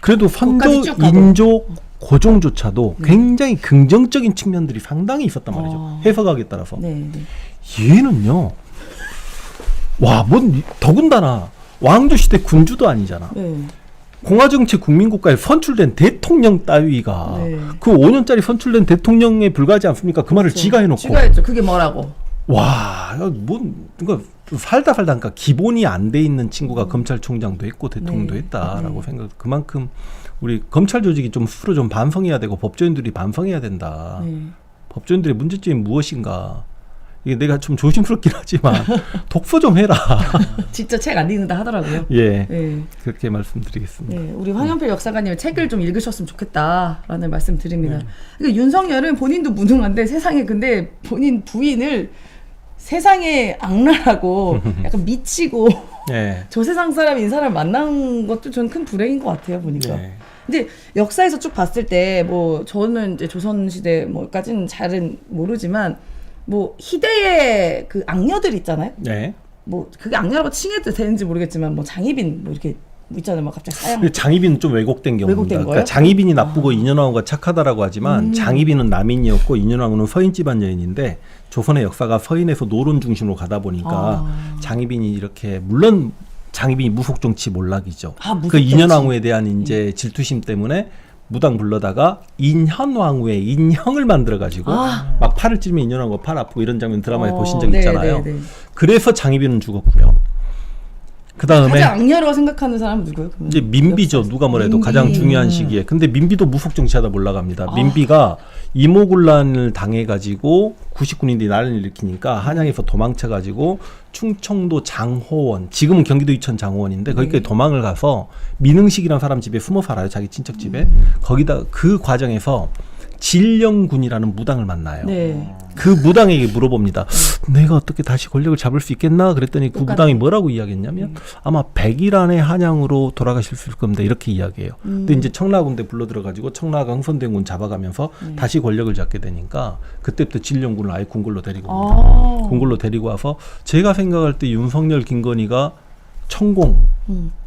그래도 선조, 거기까지 쭉 가도. 인조, 고종조차도 굉장히 긍정적인 측면들이 상당히 있었단 말이죠. 해석하기에 따라서. 네. 얘는요. 와, 더군다나 왕조시대 군주도 아니잖아. 네. 공화정치 국민국가에 선출된 대통령 따위가 네. 그 5년짜리 선출된 대통령에 불과하지 않습니까? 그 말을 지가 해놓고. 지가 했죠. 그게 뭐라고? 와, 그러니까 살다 그러니까 기본이 안 돼 있는 친구가 검찰총장도 했고 대통령도 했다라고 생각. 그만큼 우리 검찰 조직이 좀 스스로 좀 반성해야 되고 법조인들이 반성해야 된다. 법조인들의 문제점이 무엇인가? 이게 내가 좀 조심스럽긴 하지만 독서 좀 해라. 진짜 책 안 읽는다 하더라고요. 예, 네. 그렇게 말씀드리겠습니다. 네, 우리 황현필 역사관님 책을 좀 읽으셨으면 좋겠다라는 말씀 드립니다. 그러니까 윤석열은 본인도 무능한데 세상에 근데 본인 부인을 세상에 악랄하고 약간 미치고 예. 저 세상 사람인 사람 만난 것도 저는 큰 불행인 것 같아요 보니까. 예. 근데 역사에서 쭉 봤을 때 뭐 저는 이제 조선시대 뭐까지는 잘은 모르지만 뭐 희대의 그 악녀들 있잖아요. 네. 뭐 그게 악녀라고 칭해도 되는지 모르겠지만 뭐 장희빈 뭐 이렇게 뭐 있잖아요. 막 갑자기 하얀 근데 장희빈은 좀 왜곡된 경우입니다. 왜곡된 거예요? 그러니까 장희빈이 나쁘고 인현왕후가 착하다라고 하지만 장희빈은 남인이었고 인현왕후는 서인 집안 여인인데 조선의 역사가 서인에서 노론 중심으로 가다 보니까 장희빈이 이렇게 물론 장희빈이 무속 정치 몰락이죠. 무속 그 정치. 인현왕후에 대한 이제 질투심 때문에 무당 불러다가 인현왕후의 인형을 만들어 가지고 막 팔을 찌르면 인현왕후가 팔 아프고 이런 장면 드라마에 보신 적 네, 있잖아요. 네, 네. 그래서 장희빈은 죽었고요. 그 다음에 가장 악녀라고 생각하는 사람은 누구예요? 그러면? 이제 민비죠. 누가 뭐래도 민비. 가장 중요한 시기에. 근데 민비도 무속 정치하다 몰락합니다. 민비가 이모군란을 당해가지고 99년대 난리를 일으키니까 한양에서 도망쳐가지고 충청도 장호원, 지금은 경기도 이천 장호원인데 거기까지 도망을 가서 민흥식이라는 사람 집에 숨어 살아요. 자기 친척 집에. 거기다 그 과정에서 진령군이라는 무당을 만나요. 네. 그 무당에게 물어봅니다. 내가 어떻게 다시 권력을 잡을 수 있겠나? 그랬더니 그 무당이 뭐라고 이야기했냐면 아마 100일 안에 한양으로 돌아가실 수 있을 겁니다. 이렇게 이야기해요. 근데 이제 청라군대 불러들어가지고 청라가 흥선대군 잡아가면서 다시 권력을 잡게 되니까 그때부터 진령군을 아예 궁궐로 데리고 옵니다. 궁궐로 데리고 와서 제가 생각할 때 윤석열, 김건희가 천공,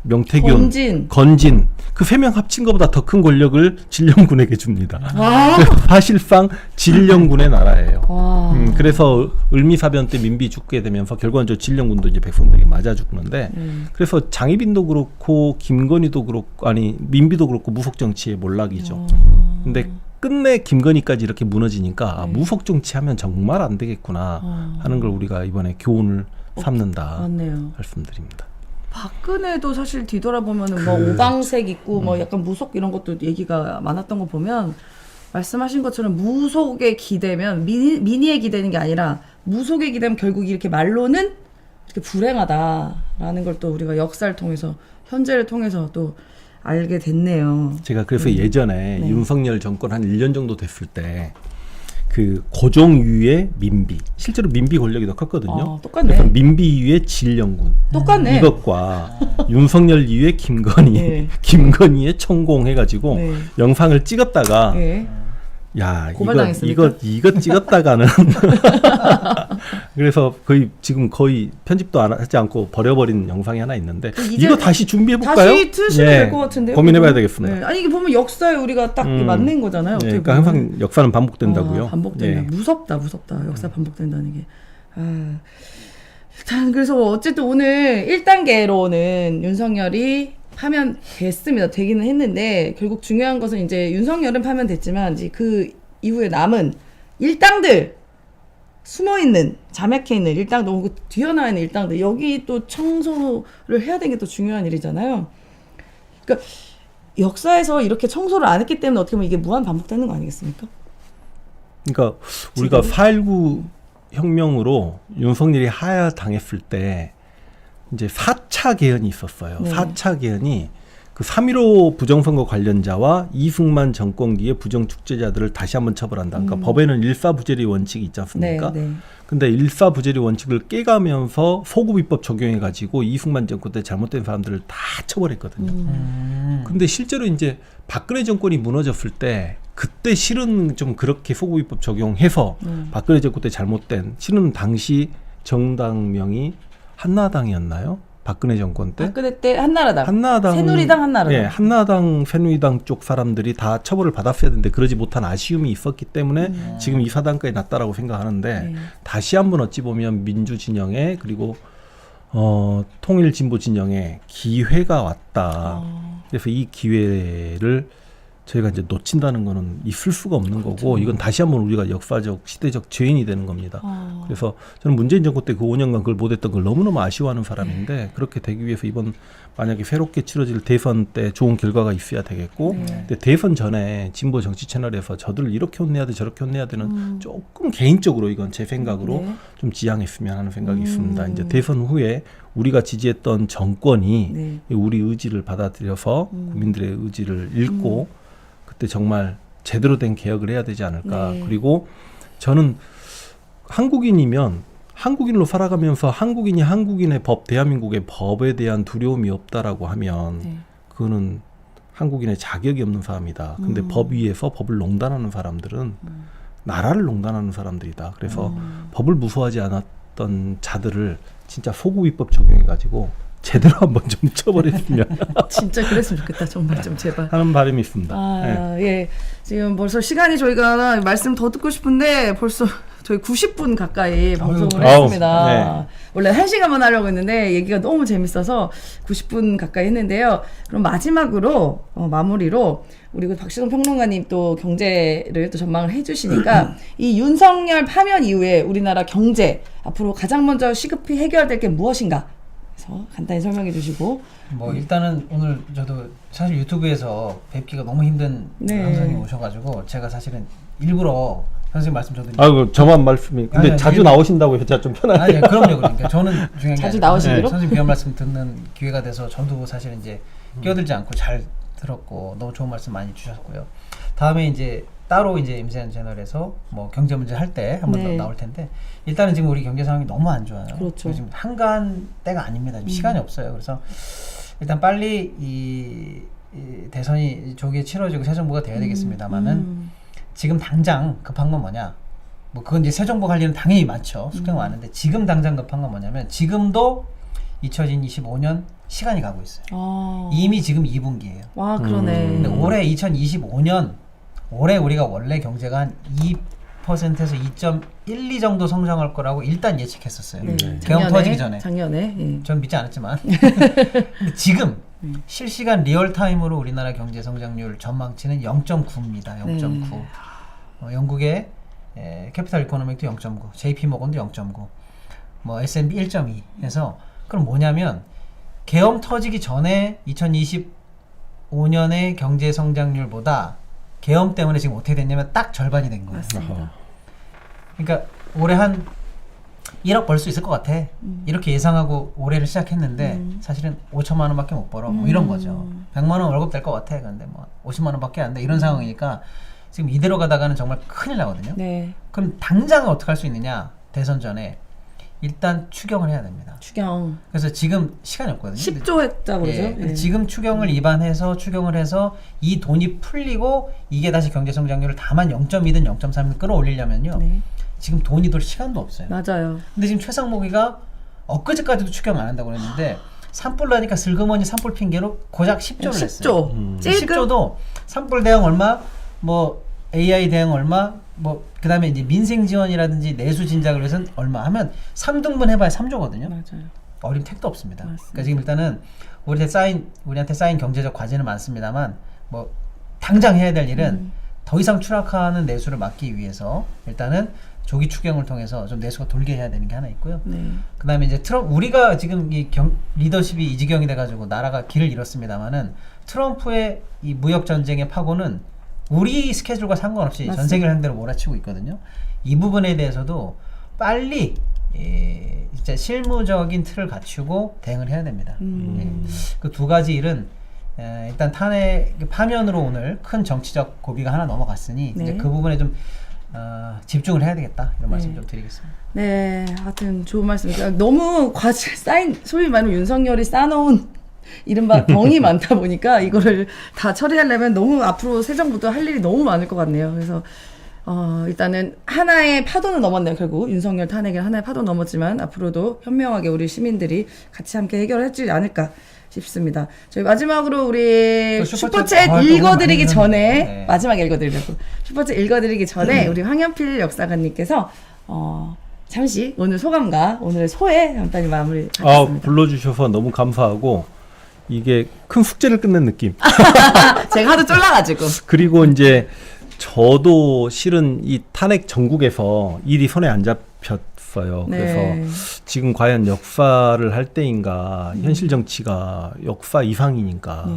명태균, 건진 그 세 명 합친 것보다 더 큰 권력을 진령군에게 줍니다. 사실상 진령군의 나라예요. 그래서 을미사변 때 민비 죽게 되면서 결국은 저 진령군도 이제 백성들에게 맞아 죽는데 그래서 장희빈도 그렇고 김건희도 그렇고 아니 민비도 그렇고 무속 정치의 몰락이죠. 근데 끝내 김건희까지 이렇게 무너지니까 무속 정치하면 정말 안 되겠구나 하는 걸 우리가 이번에 교훈을 삼는다 맞네요. 말씀드립니다. 박근혜도 사실 뒤돌아보면은 뭐 오방색 있고 뭐 약간 무속 이런 것도 얘기가 많았던 거 보면 말씀하신 것처럼 무속에 기대면 민의에 기대는 게 아니라 무속에 기대면 결국 이렇게 말로는 이렇게 불행하다라는 걸 또 우리가 역사를 통해서 현재를 통해서 또 알게 됐네요. 제가 그래서 예전에 윤석열 정권 한 1년 정도 됐을 때 그 고종유의 민비 실제로 민비 권력이 더 컸거든요. 똑같네. 그래서 민비 이후의 진령군 똑같네. 이것과 윤석열 이후의 김건희 네. 김건희의 천공 해가지고 네. 영상을 찍었다가 네. 야 고발당했습니까? 이거 찍었다가는 그래서 지금 거의 편집도 하지 않고 버려버린 영상이 하나 있는데 이거 다시 준비해 볼까요? 다시 트시면 될 것 같은데요. 고민해봐야 되겠습니다. 네. 아니 이게 보면 역사에 우리가 딱 맞는 거잖아요. 어떻게 그러니까 보면. 항상 역사는 반복된다고요. 반복된다. 예. 무섭다. 역사 반복된다는 게. 일단 그래서 어쨌든 오늘 1단계로는 윤석열이 파면됐습니다. 되기는 했는데 결국 중요한 것은 이제 윤석열은 파면됐지만 이제 그 이후에 남은 일당들 숨어있는 잠약해있는 일당들 혹은 뒤어나와 있는 일당들 여기 또 청소를 해야 되는 게 또 중요한 일이잖아요. 그러니까 역사에서 이렇게 청소를 안 했기 때문에 어떻게 보면 이게 무한 반복되는 거 아니겠습니까? 그러니까 우리가 4.19 혁명으로 윤석열이 하야당했을 때 이제 4차 개헌이 있었어요. 네. 4차 개헌이 그 3.15 부정선거 관련자와 이승만 정권 기의 부정축제자들을 다시 한번 처벌한다. 그러니까 법에는 일사부재리 원칙이 있지 않습니까? 네. 근데 일사부재리 원칙을 깨가면서 소급입법 적용해가지고 이승만 정권 때 잘못된 사람들을 다 처벌했거든요. 근데 실제로 이제 박근혜 정권이 무너졌을 때 그때 실은 좀 그렇게 소급입법 적용해서 박근혜 정권 때 잘못된 실은 당시 정당명이 한나당이었나요? 박근혜 정권 때? 박근혜 때 한나라당. 새누리당 한나라당. 예, 한나당, 새누리당 쪽 사람들이 다 처벌을 받았어야 되는데 그러지 못한 아쉬움이 있었기 때문에 지금 이 사단까지 났다라고 생각하는데 다시 한번 어찌 보면 민주 진영에 그리고 통일 진보 진영에 기회가 왔다. 그래서 이 기회를 저희가 이제 놓친다는 거는 있을 수가 없는 거고 이건 다시 한번 우리가 역사적 시대적 죄인이 되는 겁니다. 그래서 저는 문재인 정권 때 그 5년간 그걸 못했던 걸 너무너무 아쉬워하는 사람인데 그렇게 되기 위해서 이번 만약에 새롭게 치러질 대선 때 좋은 결과가 있어야 되겠고 근데 대선 전에 진보 정치 채널에서 저들을 이렇게 혼내야 돼 저렇게 혼내야 되는 조금 개인적으로 이건 제 생각으로 좀 지양했으면 하는 생각이 있습니다. 이제 대선 후에 우리가 지지했던 정권이 우리 의지를 받아들여서 국민들의 의지를 읽고 그때 정말 제대로 된 개혁을 해야 되지 않을까. 그리고 저는 한국인이면 한국인으로 살아가면서 한국인이 한국인의 법, 대한민국의 법에 대한 두려움이 없다라고 하면 그거는 한국인의 자격이 없는 사람이다. 근데 법 위에서 법을 농단하는 사람들은 나라를 농단하는 사람들이다. 그래서 법을 무서워하지 않았던 자들을 진짜 소구위법 적용해가지고 제대로 한번 좀 쳐버렸으면 진짜 그랬으면 좋겠다. 정말 좀 제발. 하는 바람이 있습니다. 아, 예. 지금 벌써 시간이 저희가 말씀 더 듣고 싶은데 벌써 저희 90분 가까이 방송을 아유, 했습니다. 네. 원래 1시간만 하려고 했는데 얘기가 너무 재밌어서 90분 가까이 했는데요. 그럼 마지막으로 마무리로 우리 박시동 평론가님 또 경제를 또 전망을 해주시니까 이 윤석열 파면 이후에 우리나라 경제 앞으로 가장 먼저 시급히 해결될 게 무엇인가? 그래서 간단히 설명해 주시고. 뭐 일단은 오늘 저도 사실 유튜브에서 뵙기가 너무 힘든 네. 선생님 오셔가지고 제가 사실은 일부러 선생님 말씀 저도 아이고 저만 말씀이 근데 아니, 자주 나오신다고 해서 좀 편하네요. 아니 그럼요. 그러니까 저는 중요한 게 자주 아니라 나오시기로? 선생님 귀한 말씀 듣는 기회가 돼서 저도 사실 이제 끼어들지 않고 잘 들었고 너무 좋은 말씀 많이 주셨고요. 다음에 이제 따로 이제 임세현 채널에서 뭐 경제 문제 할 때 한번 네. 더 나올 텐데 일단은 지금 우리 경제 상황이 너무 안 좋아요. 그렇죠. 지금 한가한 때가 아닙니다. 지금 시간이 없어요. 그래서 일단 빨리 이 대선이 조기에 치러지고 새 정부가 돼야 되겠습니다만은 지금 당장 급한 건 뭐냐? 뭐 그건 이제 새 정부 관리는 당연히 많죠. 수경 많은데 지금 당장 급한 건 뭐냐면 지금도 2025년 시간이 가고 있어요. 아. 이미 지금 2분기예요. 와, 그러네. 근데 올해 2025년 올해 우리가 원래 경제가 한 2%에서 2.12 정도 성장할 거라고 일단 예측했었어요. 네. 계엄 터지기 전에. 작년에. 예. 전 믿지 않았지만 근데 지금 실시간 리얼타임으로 우리나라 경제 성장률 전망치는 0.9입니다. 0.9. 영국의 캐피탈 이코노믹도 0.9, JP 모건도 0.9, 뭐 S&P 1.2 해서 그럼 뭐냐면 계엄 터지기 전에 2025년의 경제 성장률보다 계엄 때문에 지금 어떻게 됐냐면 딱 절반이 된 거예요. 맞습니다. 그러니까 올해 한 1억 벌 수 있을 것 같아. 이렇게 예상하고 올해를 시작했는데 사실은 5천만 원밖에 못 벌어. 뭐 이런 거죠. 100만 원 월급 될 것 같아. 그런데 뭐 50만 원밖에 안 돼. 이런 상황이니까 지금 이대로 가다가는 정말 큰일 나거든요. 네. 그럼 당장 어떻게 할 수 있느냐? 대선 전에 일단 추경을 해야 됩니다. 추경. 그래서 지금 시간이 없거든요. 10조 했다고 그러죠? 예, 근데 예. 지금 추경을 입안해서 추경을 해서 이 돈이 풀리고 이게 다시 경제 성장률을 다만 0.2든 0.3을 끌어올리려면요. 네. 지금 돈이 돌 시간도 없어요. 맞아요. 근데 지금 최상목이가 엊그제까지도 추경 안 한다고 그랬는데 산불 나니까 슬그머니 산불 핑계로 고작 10조를 냈어요. 10조. 찔끔. 10조도 산불 대응 얼마, 뭐 AI 대응 얼마, 뭐 그다음에 이제 민생 지원이라든지 내수 진작을 위해서는 얼마 하면 3등분 해봐야 3조거든요. 맞아요. 어림 택도 없습니다. 맞습니다. 그러니까 지금 일단은 우리한테 쌓인 경제적 과제는 많습니다만 뭐 당장 해야 될 일은 더 이상 추락하는 내수를 막기 위해서 일단은 조기 추경을 통해서 좀 내수가 돌게 해야 되는 게 하나 있고요. 네. 그다음에 이제 우리가 지금 리더십이 이 지경이 돼가지고 나라가 길을 잃었습니다만은 트럼프의 이 무역 전쟁의 파고는 우리 스케줄과 상관없이 맞습니다. 전 세계를 상대로 몰아치고 있거든요. 이 부분에 대해서도 빨리 진짜 실무적인 틀을 갖추고 대응을 해야 됩니다. 그 두 가지 일은 일단 파면으로 오늘 큰 정치적 고비가 하나 넘어갔으니 네. 이제 그 부분에 좀 집중을 해야 되겠다 이런 말씀 네. 좀 드리겠습니다. 네, 하여튼 좋은 말씀이세요. 너무 소위 말하면 윤석열이 쌓아놓은 이른바 덩이 많다 보니까 이거를 다 처리하려면 너무 앞으로 새 정부도 할 일이 너무 많을 것 같네요. 그래서 일단은 하나의 파도는 넘었네요. 결국 윤석열 탄핵에 하나의 파도 넘었지만 앞으로도 현명하게 우리 시민들이 같이 함께 해결해주지 않을까 싶습니다. 저희 마지막으로 우리 또 슈퍼챗 너무 읽어드리기 많이 전에 네. 마지막에 읽어드리려고 슈퍼챗 읽어드리기 전에 우리 황현필 역사관님께서 잠시 오늘 소감과 오늘의 소회 간단히 마무리 하겠습니다. 불러주셔서 너무 감사하고 이게 큰 숙제를 끝낸 느낌. 제가 하도 쫄라가지고. 그리고 이제 저도 실은 이 탄핵 전국에서 일이 손에 안 잡혔어요. 네. 그래서 지금 과연 역사를 할 때인가, 현실 정치가 역사 이상이니까.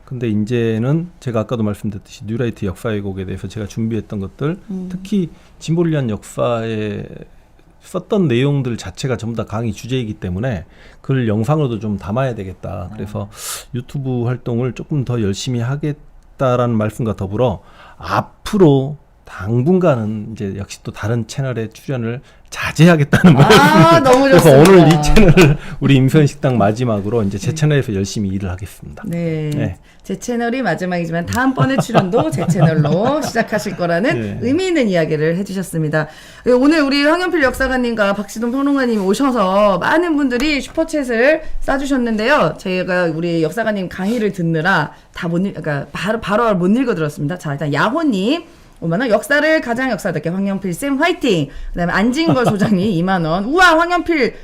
근데 이제는 제가 아까도 말씀드렸듯이 뉴라이트 역사 왜곡에 대해서 제가 준비했던 것들, 특히 진보를 위한 역사에 썼던 내용들 자체가 전부 다 강의 주제이기 때문에 그걸 영상으로도 좀 담아야 되겠다. 그래서 유튜브 활동을 조금 더 열심히 하겠다라는 말씀과 더불어 앞으로 당분간은 이제 역시 또 다른 채널에 출연을 자제하겠다는 아, 너무 그래서 좋습니다. 오늘 이 채널을 우리 임소연 식당 마지막으로 이제 제 채널에서 열심히 일을 하겠습니다. 네. 네. 제 채널이 마지막이지만 다음번에 출연도 제 채널로 시작하실 거라는 네. 의미 있는 이야기를 해주셨습니다. 오늘 우리 황연필 역사관님과 박시동 평론가님이 오셔서 많은 분들이 슈퍼챗을 쏴주셨는데요. 저희가 우리 역사관님 강의를 듣느라 다 그러니까 바로 못 읽어 들었습니다. 자, 일단 야호님 5만원, 역사를 가장 역사답게 황연필쌤 화이팅! 그 다음에 안진걸 소장님 2만원, 우와 황연필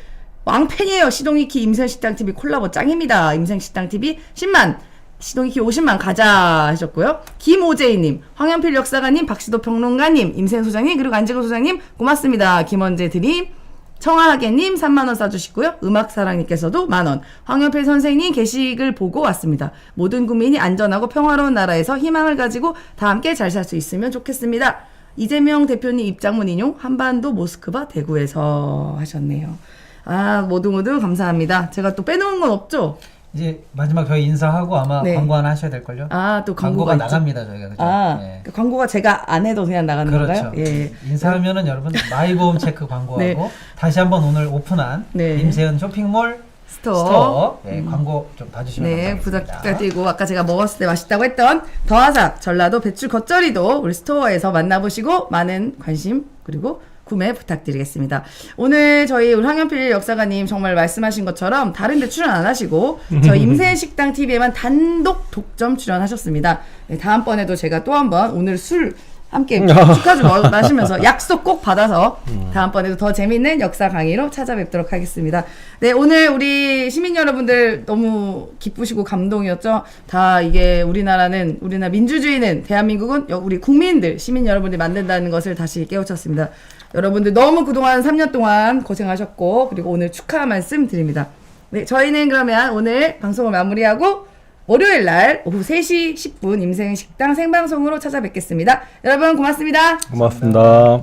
왕팬이에요. 시동이키 임생식당TV 콜라보 짱입니다. 임생식당TV 10만, 시동이키 50만 가자 하셨고요. 김오재희님, 황연필 역사가님, 박시도 평론가님, 임생소장님, 그리고 안진걸 소장님 고맙습니다. 김원재 드림, 청아하게님 3만원 쏴주시고요. 음악사랑님께서도 만원. 황연필 선생님 게시글 보고 왔습니다. 모든 국민이 안전하고 평화로운 나라에서 희망을 가지고 다 함께 잘 살 수 있으면 좋겠습니다. 이재명 대표님 입장문 인용 한반도 모스크바 대구에서 하셨네요. 아, 모두 감사합니다. 제가 또 빼놓은 건 없죠? 이제 마지막 저희 인사하고 아마 네. 광고 하나 하셔야 될걸요? 아, 또 광고가 있죠? 나갑니다 저희가. 그죠? 아, 네. 그 광고가 제가 안 해도 그냥 나가는 그렇죠. 건가요? 예. 인사하면은 여러분 마이보험 체크 광고하고 네. 다시 한번 오늘 오픈한 네. 임세은 쇼핑몰 스토어 네, 광고 좀 봐주시면 네, 감사하겠습니다. 부탁드리고 아까 제가 먹었을 때 맛있다고 했던 더하삭 전라도 배추 겉절이도 우리 스토어에서 만나보시고 많은 관심 그리고 구매 부탁드리겠습니다. 오늘 저희 우리 황연필 역사가님 정말 말씀하신 것처럼 다른 데 출연 안 하시고 저희 임세식당 TV에만 단독 독점 출연하셨습니다. 네, 다음번에도 제가 또 한번 오늘 술 함께 축하주 마시면서 약속 꼭 받아서 다음번에도 더 재밌는 역사 강의로 찾아뵙도록 하겠습니다. 네, 오늘 우리 시민 여러분들 너무 기쁘시고 감동이었죠. 다 이게 우리나라 민주주의는 대한민국은 우리 국민들, 시민 여러분들이 만든다는 것을 다시 깨우쳤습니다. 여러분들 너무 그동안 3년 동안 고생하셨고 그리고 오늘 축하 말씀 드립니다. 네, 저희는 그러면 오늘 방송을 마무리하고 월요일 날 오후 3시 10분 임생식당 생방송으로 찾아뵙겠습니다. 여러분 고맙습니다. 고맙습니다.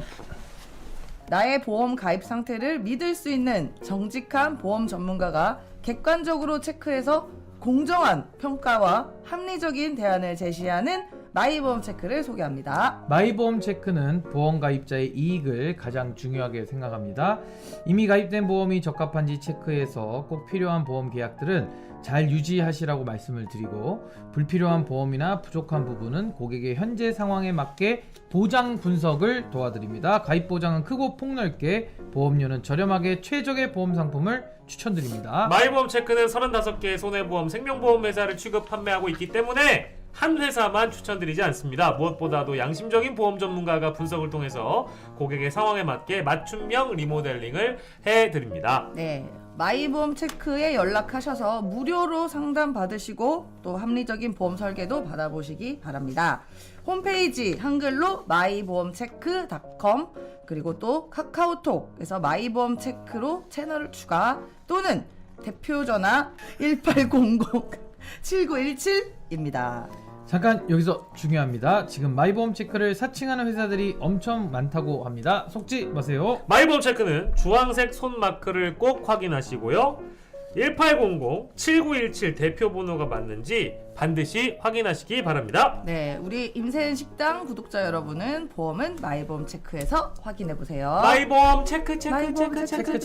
나의 보험 가입 상태를 믿을 수 있는 정직한 보험 전문가가 객관적으로 체크해서 공정한 평가와 합리적인 대안을 제시하는 마이보험 체크를 소개합니다. 마이보험 체크는 보험 가입자의 이익을 가장 중요하게 생각합니다. 이미 가입된 보험이 적합한지 체크해서 꼭 필요한 보험 계약들은 잘 유지하시라고 말씀을 드리고 불필요한 보험이나 부족한 부분은 고객의 현재 상황에 맞게 보장 분석을 도와드립니다. 가입 보장은 크고 폭넓게, 보험료는 저렴하게 최적의 보험 상품을 추천드립니다. 마이보험 체크는 35개의 손해보험, 생명보험 회사를 취급 판매하고 있기 때문에 한 회사만 추천드리지 않습니다. 무엇보다도 양심적인 보험 전문가가 분석을 통해서 고객의 상황에 맞게 맞춤형 리모델링을 해드립니다. 네, 마이보험 체크에 연락하셔서 무료로 상담 받으시고 또 합리적인 보험 설계도 받아보시기 바랍니다. 홈페이지 한글로 마이보험체크.com 그리고 또 카카오톡에서 마이보험 체크로 채널을 추가 또는 대표 전화 1800-7917입니다. 잠깐 여기서 중요합니다. 지금 마이보험 체크를 사칭하는 회사들이 엄청 많다고 합니다. 속지 마세요. 마이보험 체크는 주황색 손 마크를 꼭 확인하시고요. 1800-7917 대표 번호가 맞는지 반드시 확인하시기 바랍니다. 네, 우리 임세은 식당 구독자 여러분은 보험은 마이보험 체크에서 확인해 보세요. 마이보험 체크. 마이보험 체크.